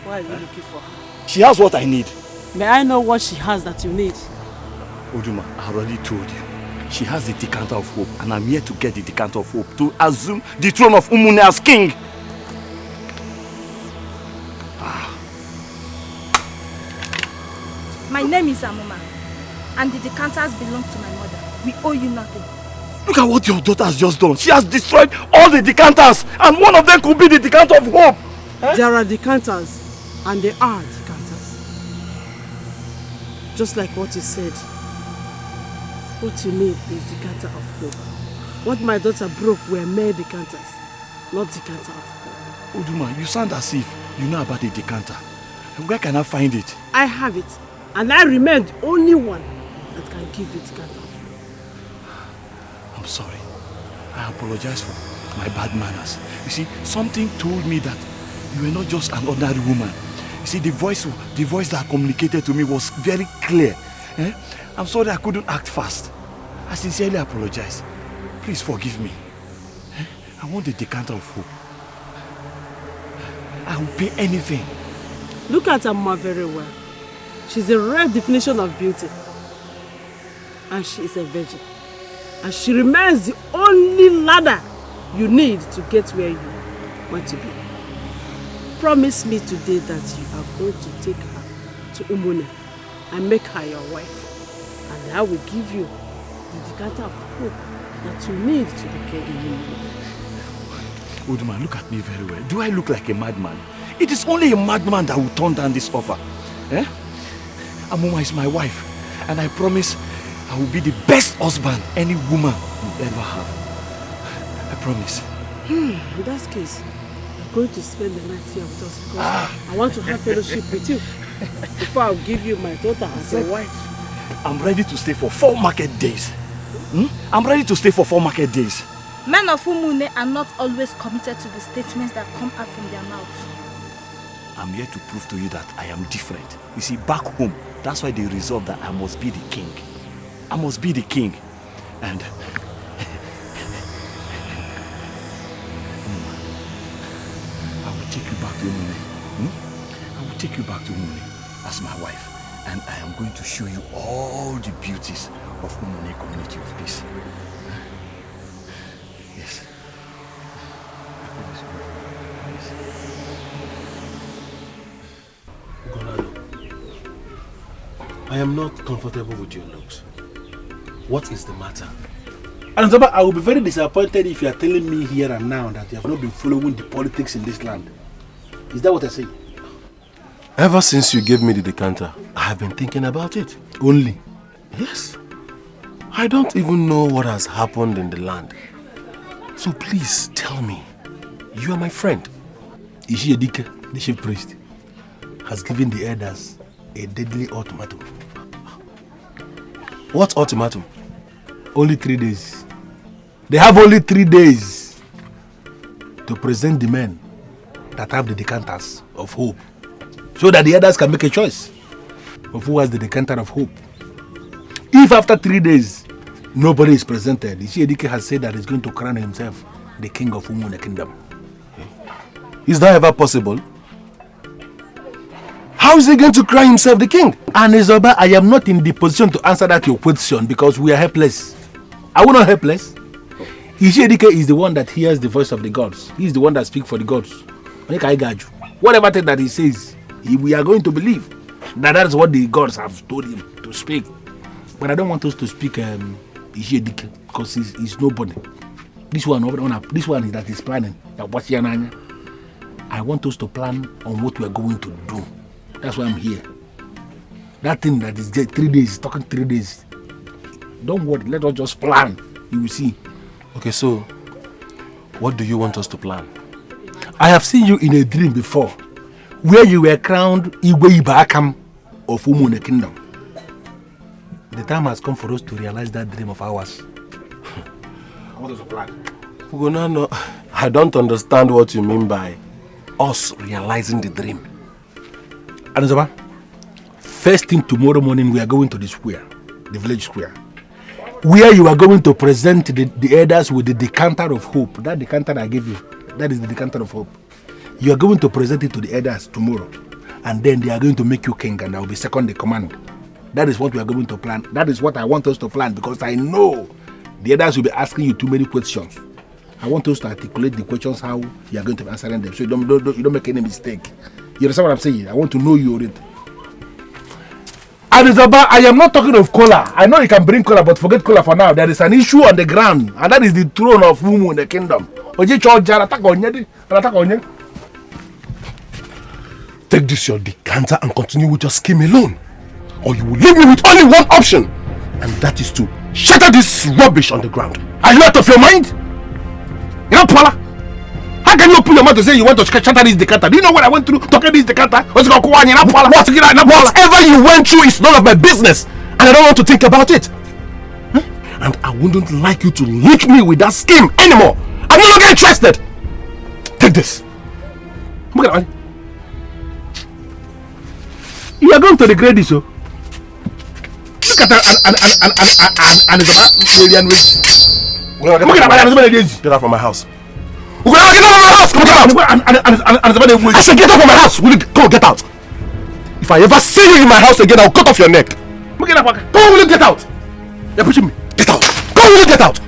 Why are you looking for her? She has what I need. May I know what she has that you need? Oduma, I already told you. She has the decanter of hope and I'm here to get the decanter of hope to assume the throne of Umune as king. My name is Amuma and the decanters belong to my mother. We owe you nothing. Look at what your daughter has just done. She has destroyed all the decanters and one of them could be the decanter of hope. There are decanters and there are decanters. Just like what you said. What you need is decanter of hope. What my daughter broke were mere decanters, not decanter of hope. Oduma, you sound as if you know about the decanter. Where can I find it? I have it. And I remain the only one that can give you decanter of hope. I'm sorry. I apologize for my bad manners. You see, something told me that you were not just an ordinary woman. You see, the voice that communicated to me was very clear. I'm sorry I couldn't act fast. I sincerely apologize. Please forgive me. I want the decanter of hope. I will pay anything. Look at her mother very well. She's a rare definition of beauty. And she is a virgin. And she remains the only ladder you need to get where you want to be. Promise me today that you are going to take her to Umune and make her your wife. And I will give you the decanter of hope that you need to be king in Umune. Oduma, look at me very well. Do I look like a madman? It is only a madman that will turn down this offer. Amuma is my wife, and I promise I will be the best husband any woman will ever have. I promise. In that case, you're going to spend the night here with us because I want to have fellowship with you before I'll give you my daughter as a wife. I'm ready to stay for 4 market days. I'm ready to stay for 4 market days. Men of Umune are not always committed to the statements that come out from their mouths. I'm here to prove to you that I am different. You see, back home, that's why they resolved that I must be the king. I must be the king. And I will take you back to Umune. I will take you back to Umune as my wife. And I am going to show you all the beauties of Umune Community of Peace. Yes. I am not comfortable with your looks. What is the matter? And Zaba, I will be very disappointed if you are telling me here and now that you have not been following the politics in this land. Is that what I say? Ever since you gave me the decanter, I have been thinking about it. Only? Yes. I don't even know what has happened in the land. So please tell me. You are my friend. Ishiyedike, the chief priest, has given the elders a deadly ultimatum. What ultimatum? Only 3 days. They have only 3 days to present the men that have the decanters of hope so that the others can make a choice of who has the decanter of hope. If after 3 days nobody is presented, Ishedike has said that he's going to crown himself the king of Umune Kingdom. Is that ever possible? How is he going to crown himself the king? And Izoba, I am not in the position to answer that your question because we are helpless. Are we not helpless? Ishedike is the one that hears the voice of the gods. He is the one that speaks for the gods. Whatever thing that he says, we are going to believe that is what the gods have told him to speak. But I don't want us to speak Ishedike because he's nobody. This one that is planning. I want us to plan on what we are going to do. That's why I'm here. That thing that is there 3 days, talking 3 days. Don't worry, let us just plan. You will see. Okay, so what do you want us to plan? I have seen you in a dream before, where you were crowned Igwe Ibakam of Umune Kingdom. The time has come for us to realize that dream of ours. What is the plan? Ugonano, I don't understand what you mean by us realizing the dream. Anizoba, first thing tomorrow morning we are going to the square, the village square, where you are going to present the elders with the decanter of hope. That decanter I gave you, that is the decanter of hope. You are going to present it to the elders tomorrow, and then they are going to make you king, and I will be second in command. That is what we are going to plan. That is what I want us to plan, because I know the others will be asking you too many questions. I want us to articulate the questions how you are going to be answering them, so you don't make any mistake. You understand what I'm saying? I want to know you already. Anizoba, I am not talking of cola. I know you can bring cola, but forget cola for now. There is an issue on the ground, and that is the throne of Umu in the kingdom. Take this your decanter and continue with your scheme alone, or you will leave me with only one option, and that is to shatter this rubbish on the ground. Are you out of your mind? You know, Paula? How can you open your mouth to say you want to shatter this decanter? Do you know what I went through to get this decanter? Whatever you went through is none of my business, and I don't want to think about it. And I wouldn't like you to link me with that scheme anymore. I'm no longer interested. Take this. You are going to regret this, oh? Scatter and alien waste. Get out from my house. Get out from my house! Come out! I said get out from my house! Go, get out! If I ever see you in my house again, I'll cut off your neck. Come on, will you get out? You're pushing me. Get out! Come on, will you get out?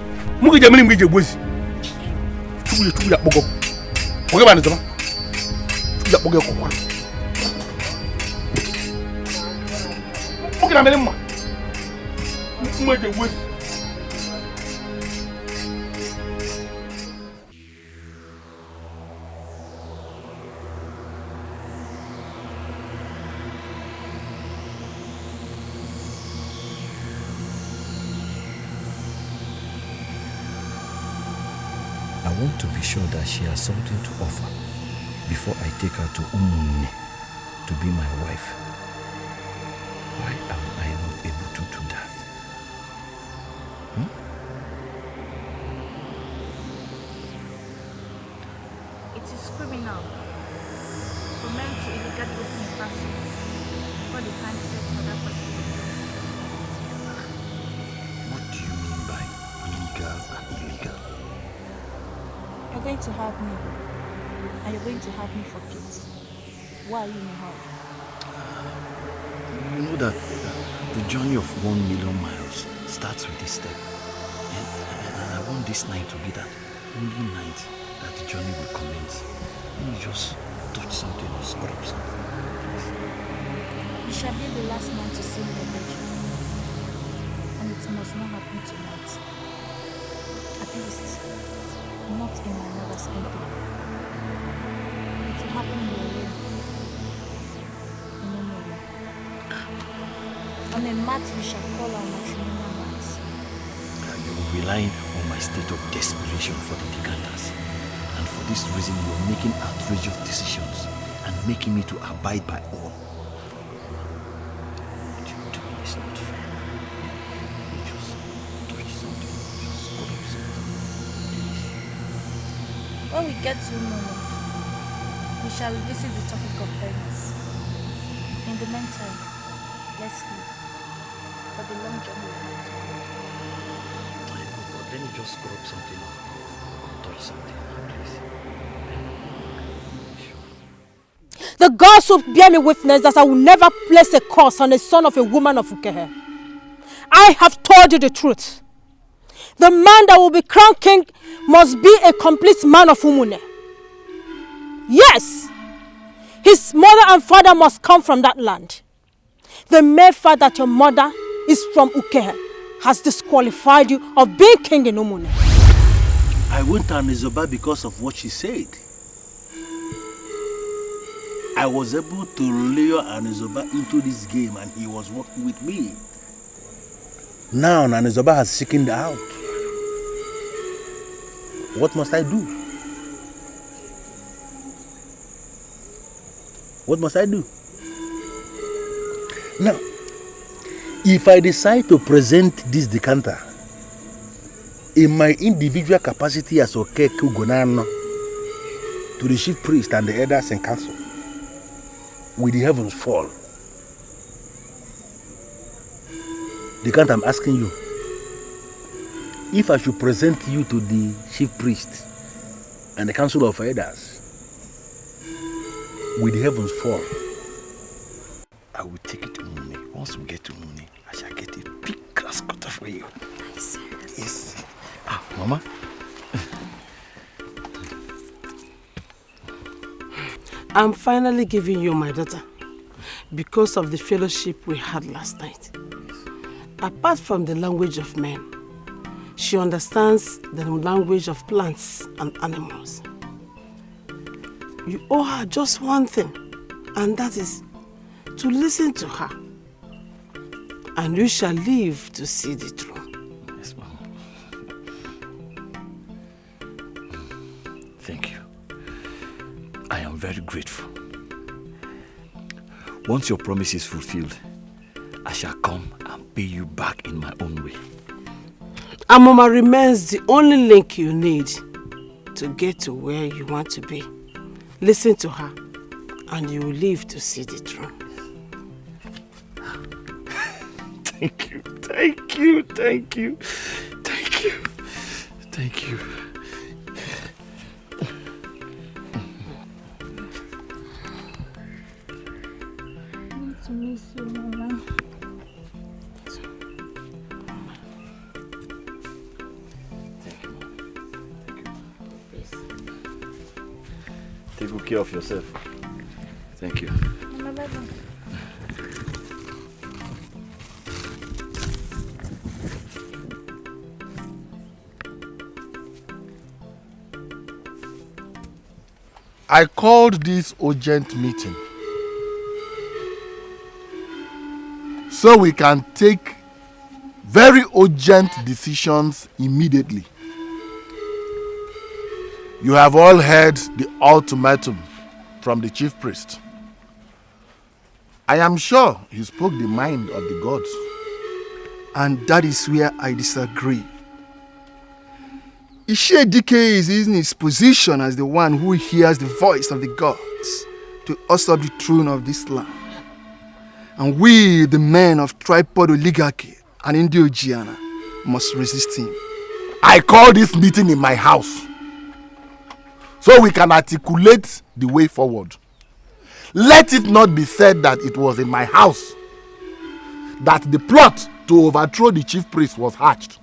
I want to be sure that she has something to offer before I take her to Umunne to be my wife. Why am I not able to do that? It is criminal for men to illegally open a person before the time set for that person. What do you mean by legal and illegal? You're going to have me, and you're going to have me for kids. Why are you in a hurry? You know that the journey of 1 million miles starts with this step. And I want this night to be that only night that the journey will commence. You just touch something or scrub something. You shall be the last man to see me again. And it must not happen tonight. At least, not in my mother's kingdom. It will happen in your room. On a mat we shall call our matrimonial mat. You're relying on my state of desperation for the decanters. And for this reason, you're making outrageous decisions and making me to abide by all. What you do is not fair. You just touch something, just scrub up something. When we get to Mono, we shall revisit the topic of fairness. the meantime, let's leave. For the long journey we have to But let me just scrub something or touch something, please. The gods will bear me witness that I will never place a curse on a son of a woman of Ukehe. I have told you the truth. The man that will be crowned king must be a complete man of Umune. Yes, his mother and father must come from that land. The mere fact that your mother is from Ukehe has disqualified you of being king in Umune. I went to Anizoba because of what she said. I was able to lure Anizoba into this game and he was working with me. Now Anizoba has chickened out. What must I do? What must I do? Now, if I decide to present this decanter in my individual capacity as Okeku Gonano to the chief priest and the elders in council, will the heavens fall? Decanter, I'm asking you, if I should present you to the chief priest and the council of elders, will the heavens fall? I will take it to Mune. Once we get to Mune, I shall get a big grass cutter for you. Nice. Yes. Ah, Mama. I'm finally giving you my daughter because of the fellowship we had last night. Apart from the language of men, she understands the language of plants and animals. You owe her just one thing, and that is to listen to her. And you shall live to see the truth. Yes, Mama. Thank you. I am very grateful. Once your promise is fulfilled, I shall come and pay you back in my own way. Amoma remains the only link you need to get to where you want to be. Listen to her, and you will live to see the truth. Thank you, thank you, thank you, thank you, thank you. I need to miss you, Mama. Take good care of yourself. Thank you. Mama, bye-bye. I called this urgent meeting so we can take very urgent decisions immediately. You have all heard the ultimatum from the chief priest. I am sure he spoke the mind of the gods. And that is where I disagree. Ishedike is in his position as the one who hears the voice of the gods to usurp the throne of this land. And we, the men of tripod oligarchy and Indo-Giana, must resist him. I call this meeting in my house so we can articulate the way forward. Let it not be said that it was in my house that the plot to overthrow the chief priest was hatched.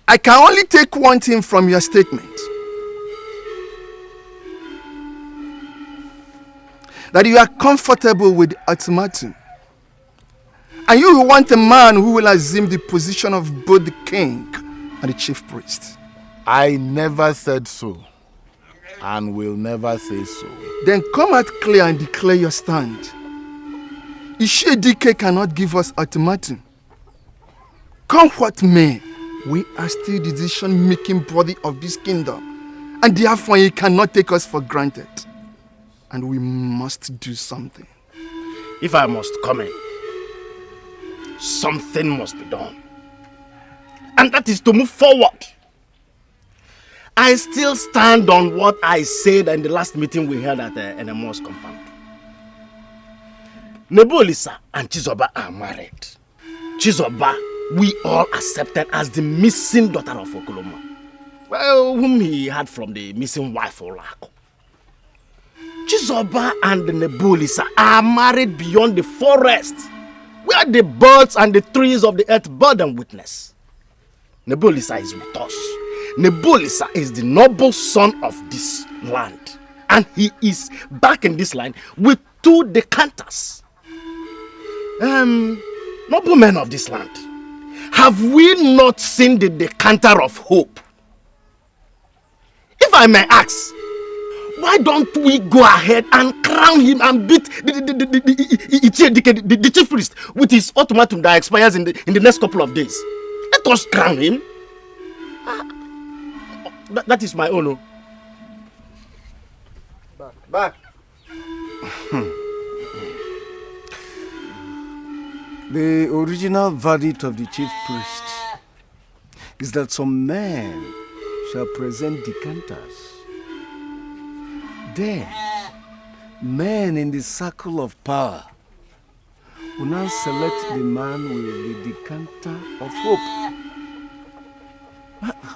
I can only take one thing from your statement. That you are comfortable with the ultimatum. And you will want a man who will assume the position of both the king and the chief priest. I never said so. And will never say so. Then come out clear and declare your stand. Ishedike cannot give us ultimatum. Come what may, we are still the decision-making body of this kingdom, and therefore he cannot take us for granted. And we must do something. If I must comment, something must be done. And that is to move forward. I still stand on what I said in the last meeting we held at NMO's compound. Nebulisa and Chizoba are married. Chizoba, we all accepted as the missing daughter of Okoloma. Well, whom he had from the missing wife Olako. Chizoba and Nebulisa are married beyond the forest, where the birds and the trees of the earth bear them witness. Nebulisa is with us. Nebulisa is the noble son of this land, and he is back in this land with 2 decanters. Noble men of this land, have we not seen the decanter of hope? If I may ask, why don't we go ahead and crown him and beat the chief priest with his ultimatum that expires in the next couple of days? Let us crown him. That is my own. Back. The original verdict of the chief priest is that some men shall present decanters. Then, men in the circle of power will now select the man with the decanter of hope.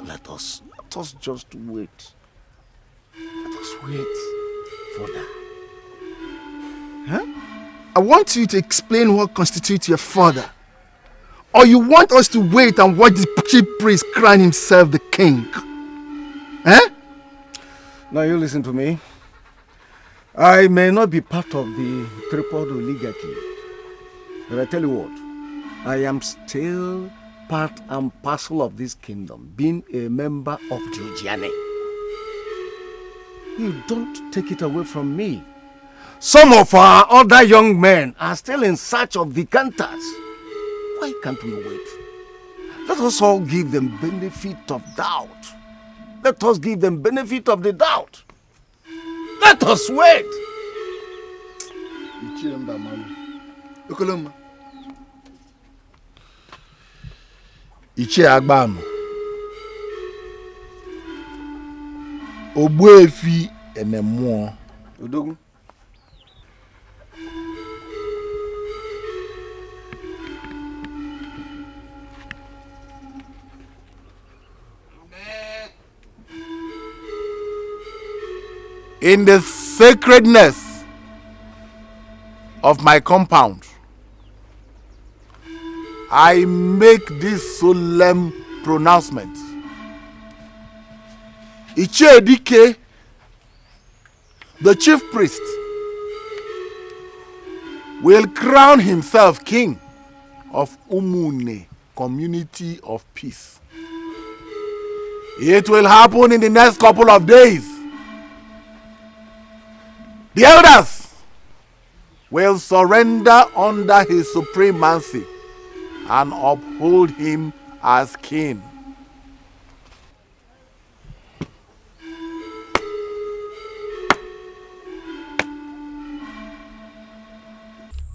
Let us just wait. Let us wait for that. Huh? I want you to explain what constitutes your father. Or you want us to wait and watch the chief priest crown himself the king? Huh? Now you listen to me. I may not be part of the triple oligarchy, but I tell you what, I am still part and parcel of this kingdom, being a member of the Ojiane. You don't take it away from me. Some of our other young men are still in search of decanters. Why can't we wait? Let us all give them benefit of doubt. Let us give them benefit of the doubt. Let us wait. Ichie Agbam. Ogbuefi Enemuo. Odogu. In the sacredness of my compound, I make this solemn pronouncement. Ichie Dike, the chief priest, will crown himself king of Umune, community of peace. It will happen in the next couple of days. The elders will surrender under his supremacy and uphold him as king.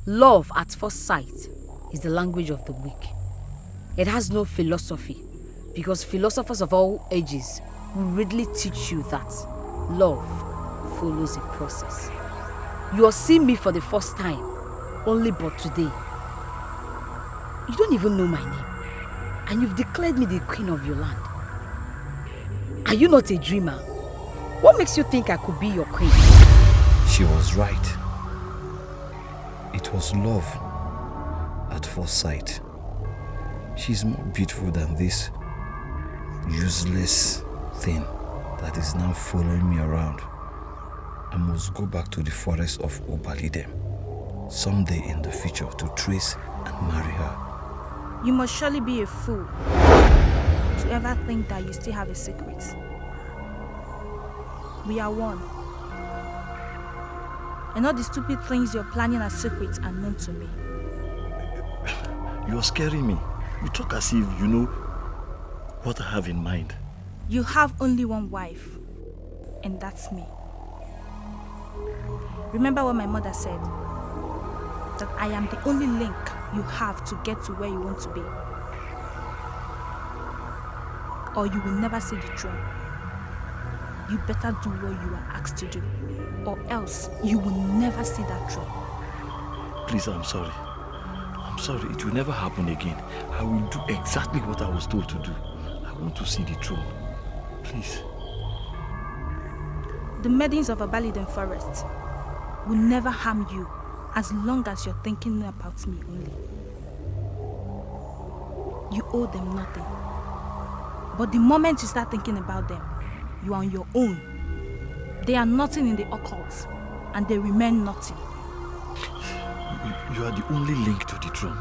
Love at first sight is the language of the weak. It has no philosophy, because philosophers of all ages will readily teach you that love follows a process. You are seeing me for the first time, only but today. You don't even know my name, and you've declared me the queen of your land. Are you not a dreamer? What makes you think I could be your queen? She was right. It was love at first sight. She's more beautiful than this useless thing that is now following me around. I must go back to the forest of Obalidem someday in the future to trace and marry her. You must surely be a fool to ever think that you still have a secret. We are one. And all the stupid things you're planning as secrets are known to me. You're scaring me. You talk as if you know what I have in mind. You have only one wife, and that's me. Remember what my mother said, that I am the only link you have to get to where you want to be. Or you will never see the throne. You better do what you are asked to do, or else you will never see that throne. Please, I'm sorry. I'm sorry. It will never happen again. I will do exactly what I was told to do. I want to see the throne. Please. The maidens of Abaliden Forest will never harm you as long as you're thinking about me only. You owe them nothing. But the moment you start thinking about them, you are on your own. They are nothing in the occult, and they remain nothing. You are the only link to the throne.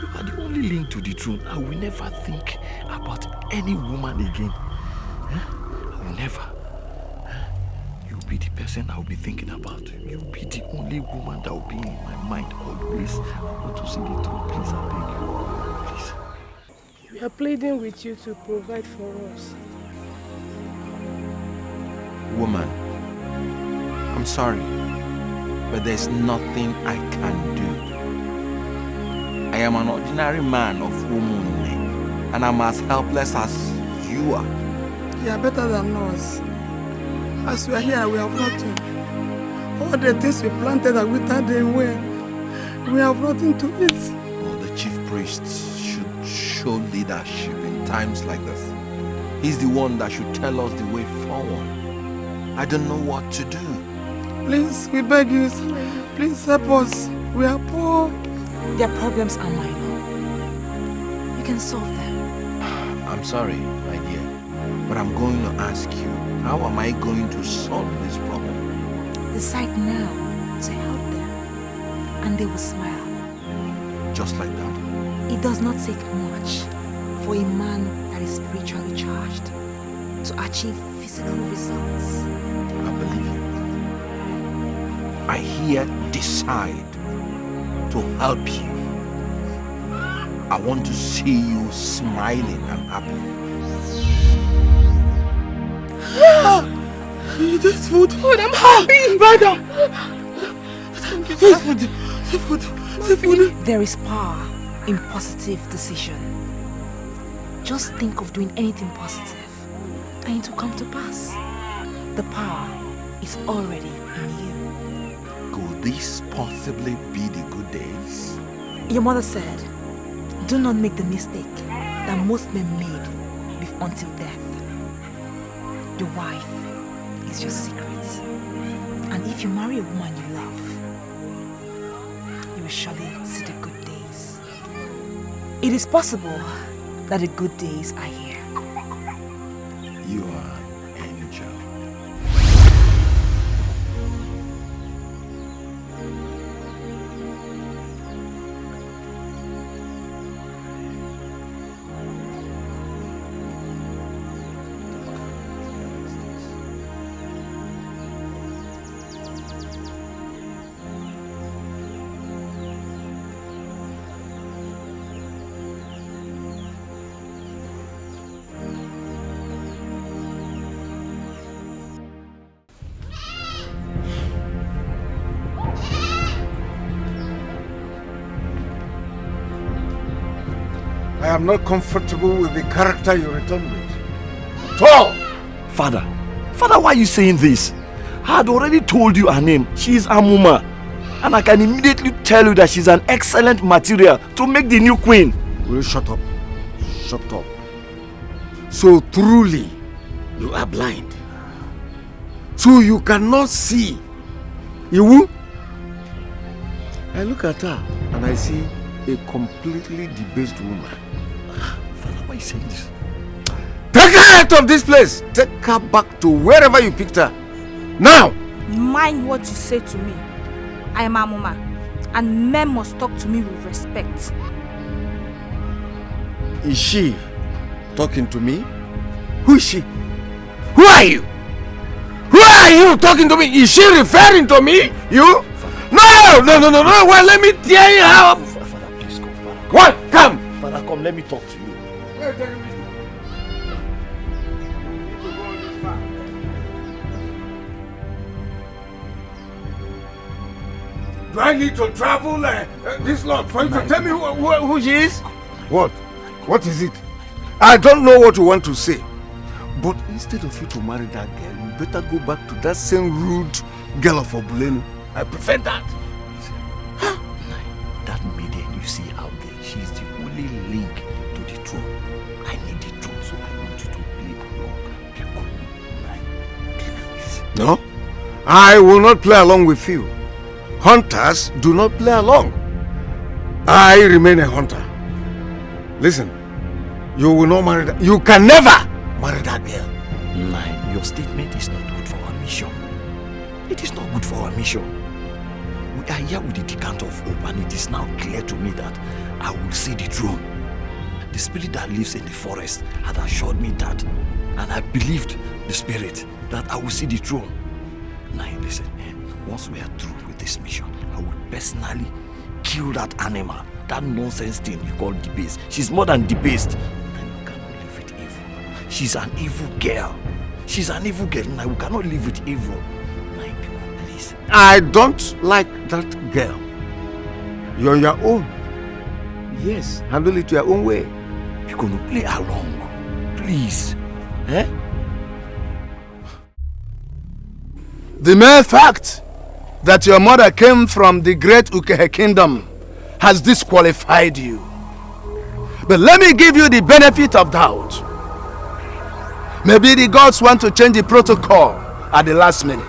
You are the only link to the throne. I will never think about any woman again. I will never. You'll be the person I will be thinking about. You'll be the only woman that will be in my mind always. I want to see the throne. Please, I beg you. Please. We are pleading with you to provide for us. Woman, I'm sorry, but there's nothing I can do. I am an ordinary man of Umune, and I'm as helpless as you are. You are better than us. As we are here, we have nothing. All the things we planted are withered away. We have nothing to eat. Well, the chief priests should show leadership in times like this. He's the one that should tell us the way forward. I don't know what to do. Please, we beg you, please help us. We are poor. Their problems are minor. You can solve them. I'm sorry, my dear, but I'm going to ask you, how am I going to solve this problem? Decide now to help them, and they will smile. Just like that? It does not take much for a man that is spiritually charged to achieve physical results. I believe you. I here decide to help you. I want to see you smiling and happy. This food. Food, I'm happy. Brother. Food. There is power in positive decision. Just think of doing anything positive and it will come to pass. The power is already in you. Could this possibly be the good days? Your mother said, do not make the mistake that most men made until death. Your wife is your secret. And if you marry a woman you love, you will surely see the good days. It is possible that the good days are here. You are an angel. I am not comfortable with the character you return with. At all! Father, why are you saying this? I had already told you her name. She is Amuma. And I can immediately tell you that she's an excellent material to make the new queen. Will you shut up? Shut up. So truly, you are blind. So you cannot see. You? I look at her and I see a completely debased woman. Father, why are you saying this? Take her out of this place! Take her back to wherever you picked her. Now! Mind what you say to me. I am Amuma, and men must talk to me with respect. Is she talking to me? Who is she? Who are you? Who are you talking to me? Is she referring to me? You? No! Well, let me tell you how. Father, please come. Father, what? Come! Father, come, let me talk to you. Do I need to travel this long for you to tell me who she is? What? What is it? I don't know what you want to say. But instead of you to marry that girl, you better go back to that same rude girl of Obulenu. I prefer that. No, I will not play along with you. Hunters do not play along. I remain a hunter. Listen, you will not marry that. You can never marry that girl. Nine, your statement is not good for our mission. It is not good for our mission. We are here with the decanter of hope, and it is now clear to me that I will see the throne. The spirit that lives in the forest had assured me that, and I believed the spirit that I will see the throne. Nine, listen, once we are through with this mission, I will personally kill that animal, that nonsense thing you call debased. She's more than debased. And we cannot live with evil. She's an evil girl. She's an evil girl, and we cannot live with evil. My people, please. I don't like that girl. You're on your own. Yes, handle it your own way. You're going to play along. Please. The mere fact that your mother came from the great Ukehe kingdom has disqualified you. But let me give you the benefit of doubt. Maybe the gods want to change the protocol at the last minute.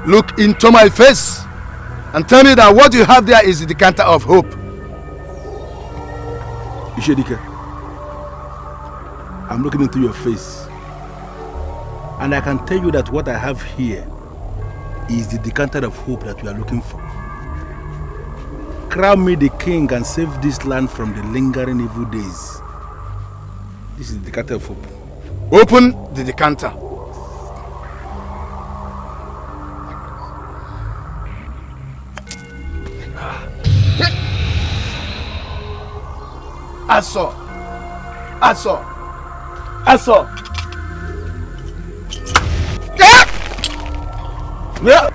Look into my face and tell me that what you have there is the decanter of hope. Ishedike, I'm looking into your face, and I can tell you that what I have here is the decanter of hope that we are looking for. Crown me the king and save this land from the lingering evil days. This is the decanter of hope. Open the decanter. Aso. Yeah.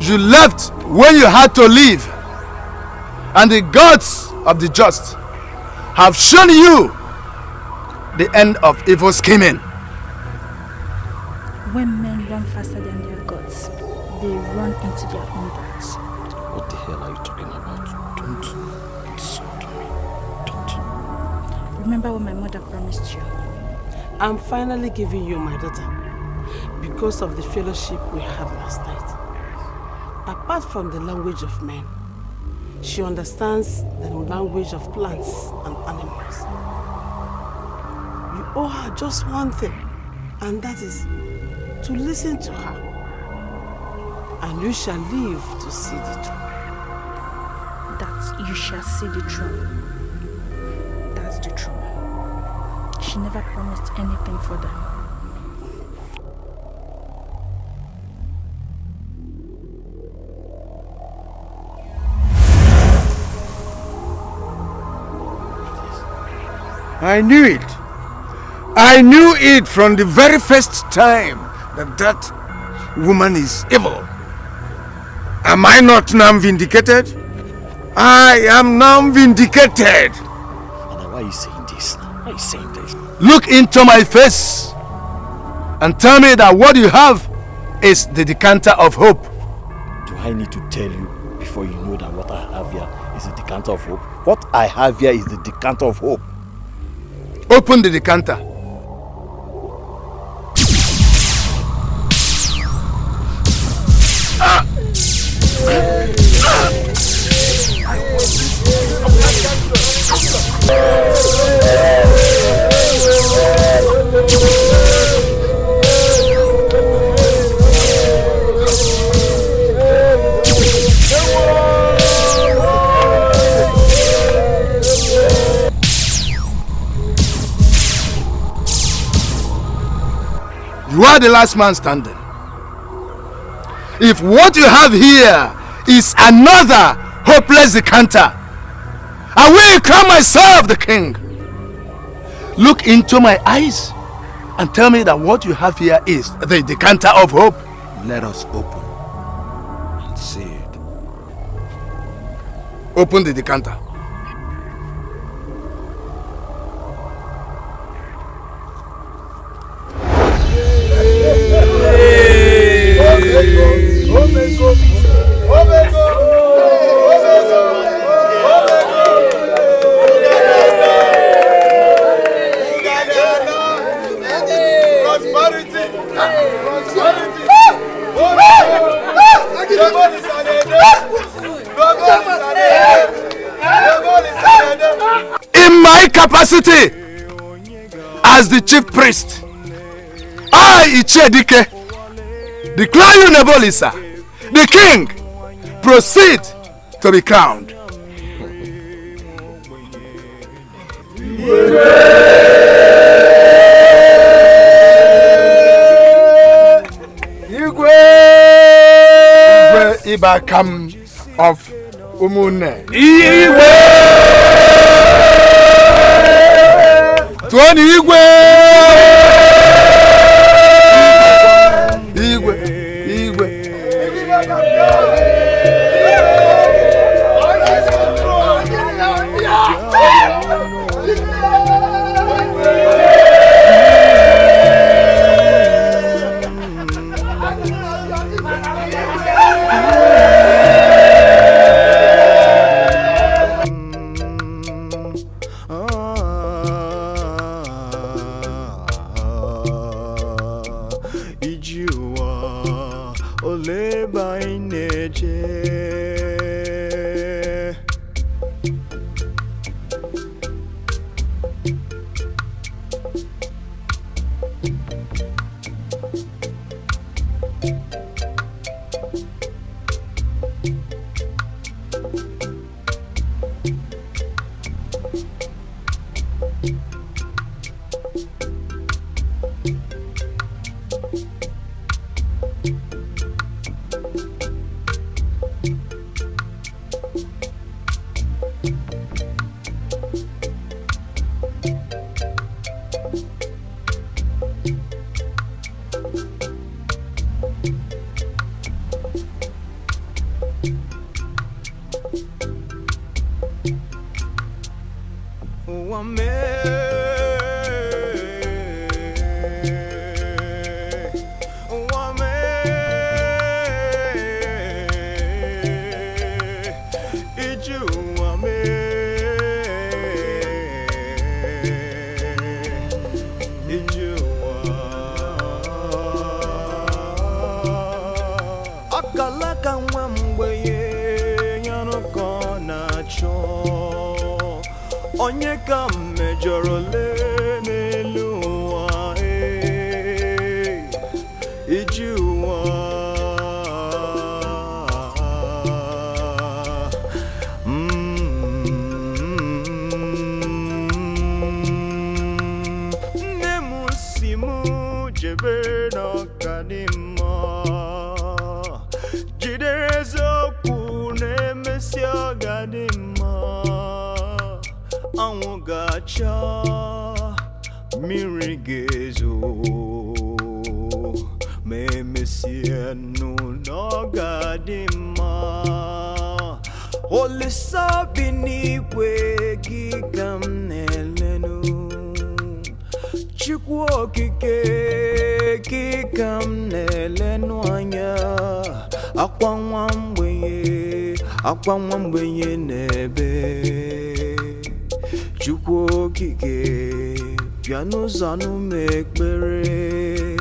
You left when you had to leave, and the gods of the just have shown you the end of evil scheming. When men run faster than their gods, they run into their own gods. What the hell are you talking about? Don't insult me. Don't. Remember what my mother promised you. I'm finally giving you my daughter because of the fellowship we had last night. Apart from the language of men, she understands the language of plants and animals. You owe her just one thing, and that is to listen to her. And you shall live to see the truth. That you shall see the truth. That's the truth. She never promised anything further. I knew it. I knew it from the very first time that woman is evil. Am I not now vindicated? I am now vindicated. Father, why are you saying this now? Why are you saying this? Look into my face and tell me that what you have is the decanter of hope. Do I need to tell you before you know that what I have here is the decanter of hope? What I have here is the decanter of hope. Open the decanter. You are the last man standing. If what you have here is another hopeless decanter, I will crown myself the king. Look into my eyes and tell me that what you have here is the decanter of hope. Let us open and see it. Open the decanter. capacity as the chief priest, I, Ichedike, declare you Nebolisa, the king, proceed to be crowned. Igwe Ibakam of Umune. Igwe! Tuoni Igwe! Igwe! Akwamwamwenye nebe Chukwu okike Piano zanu mekpere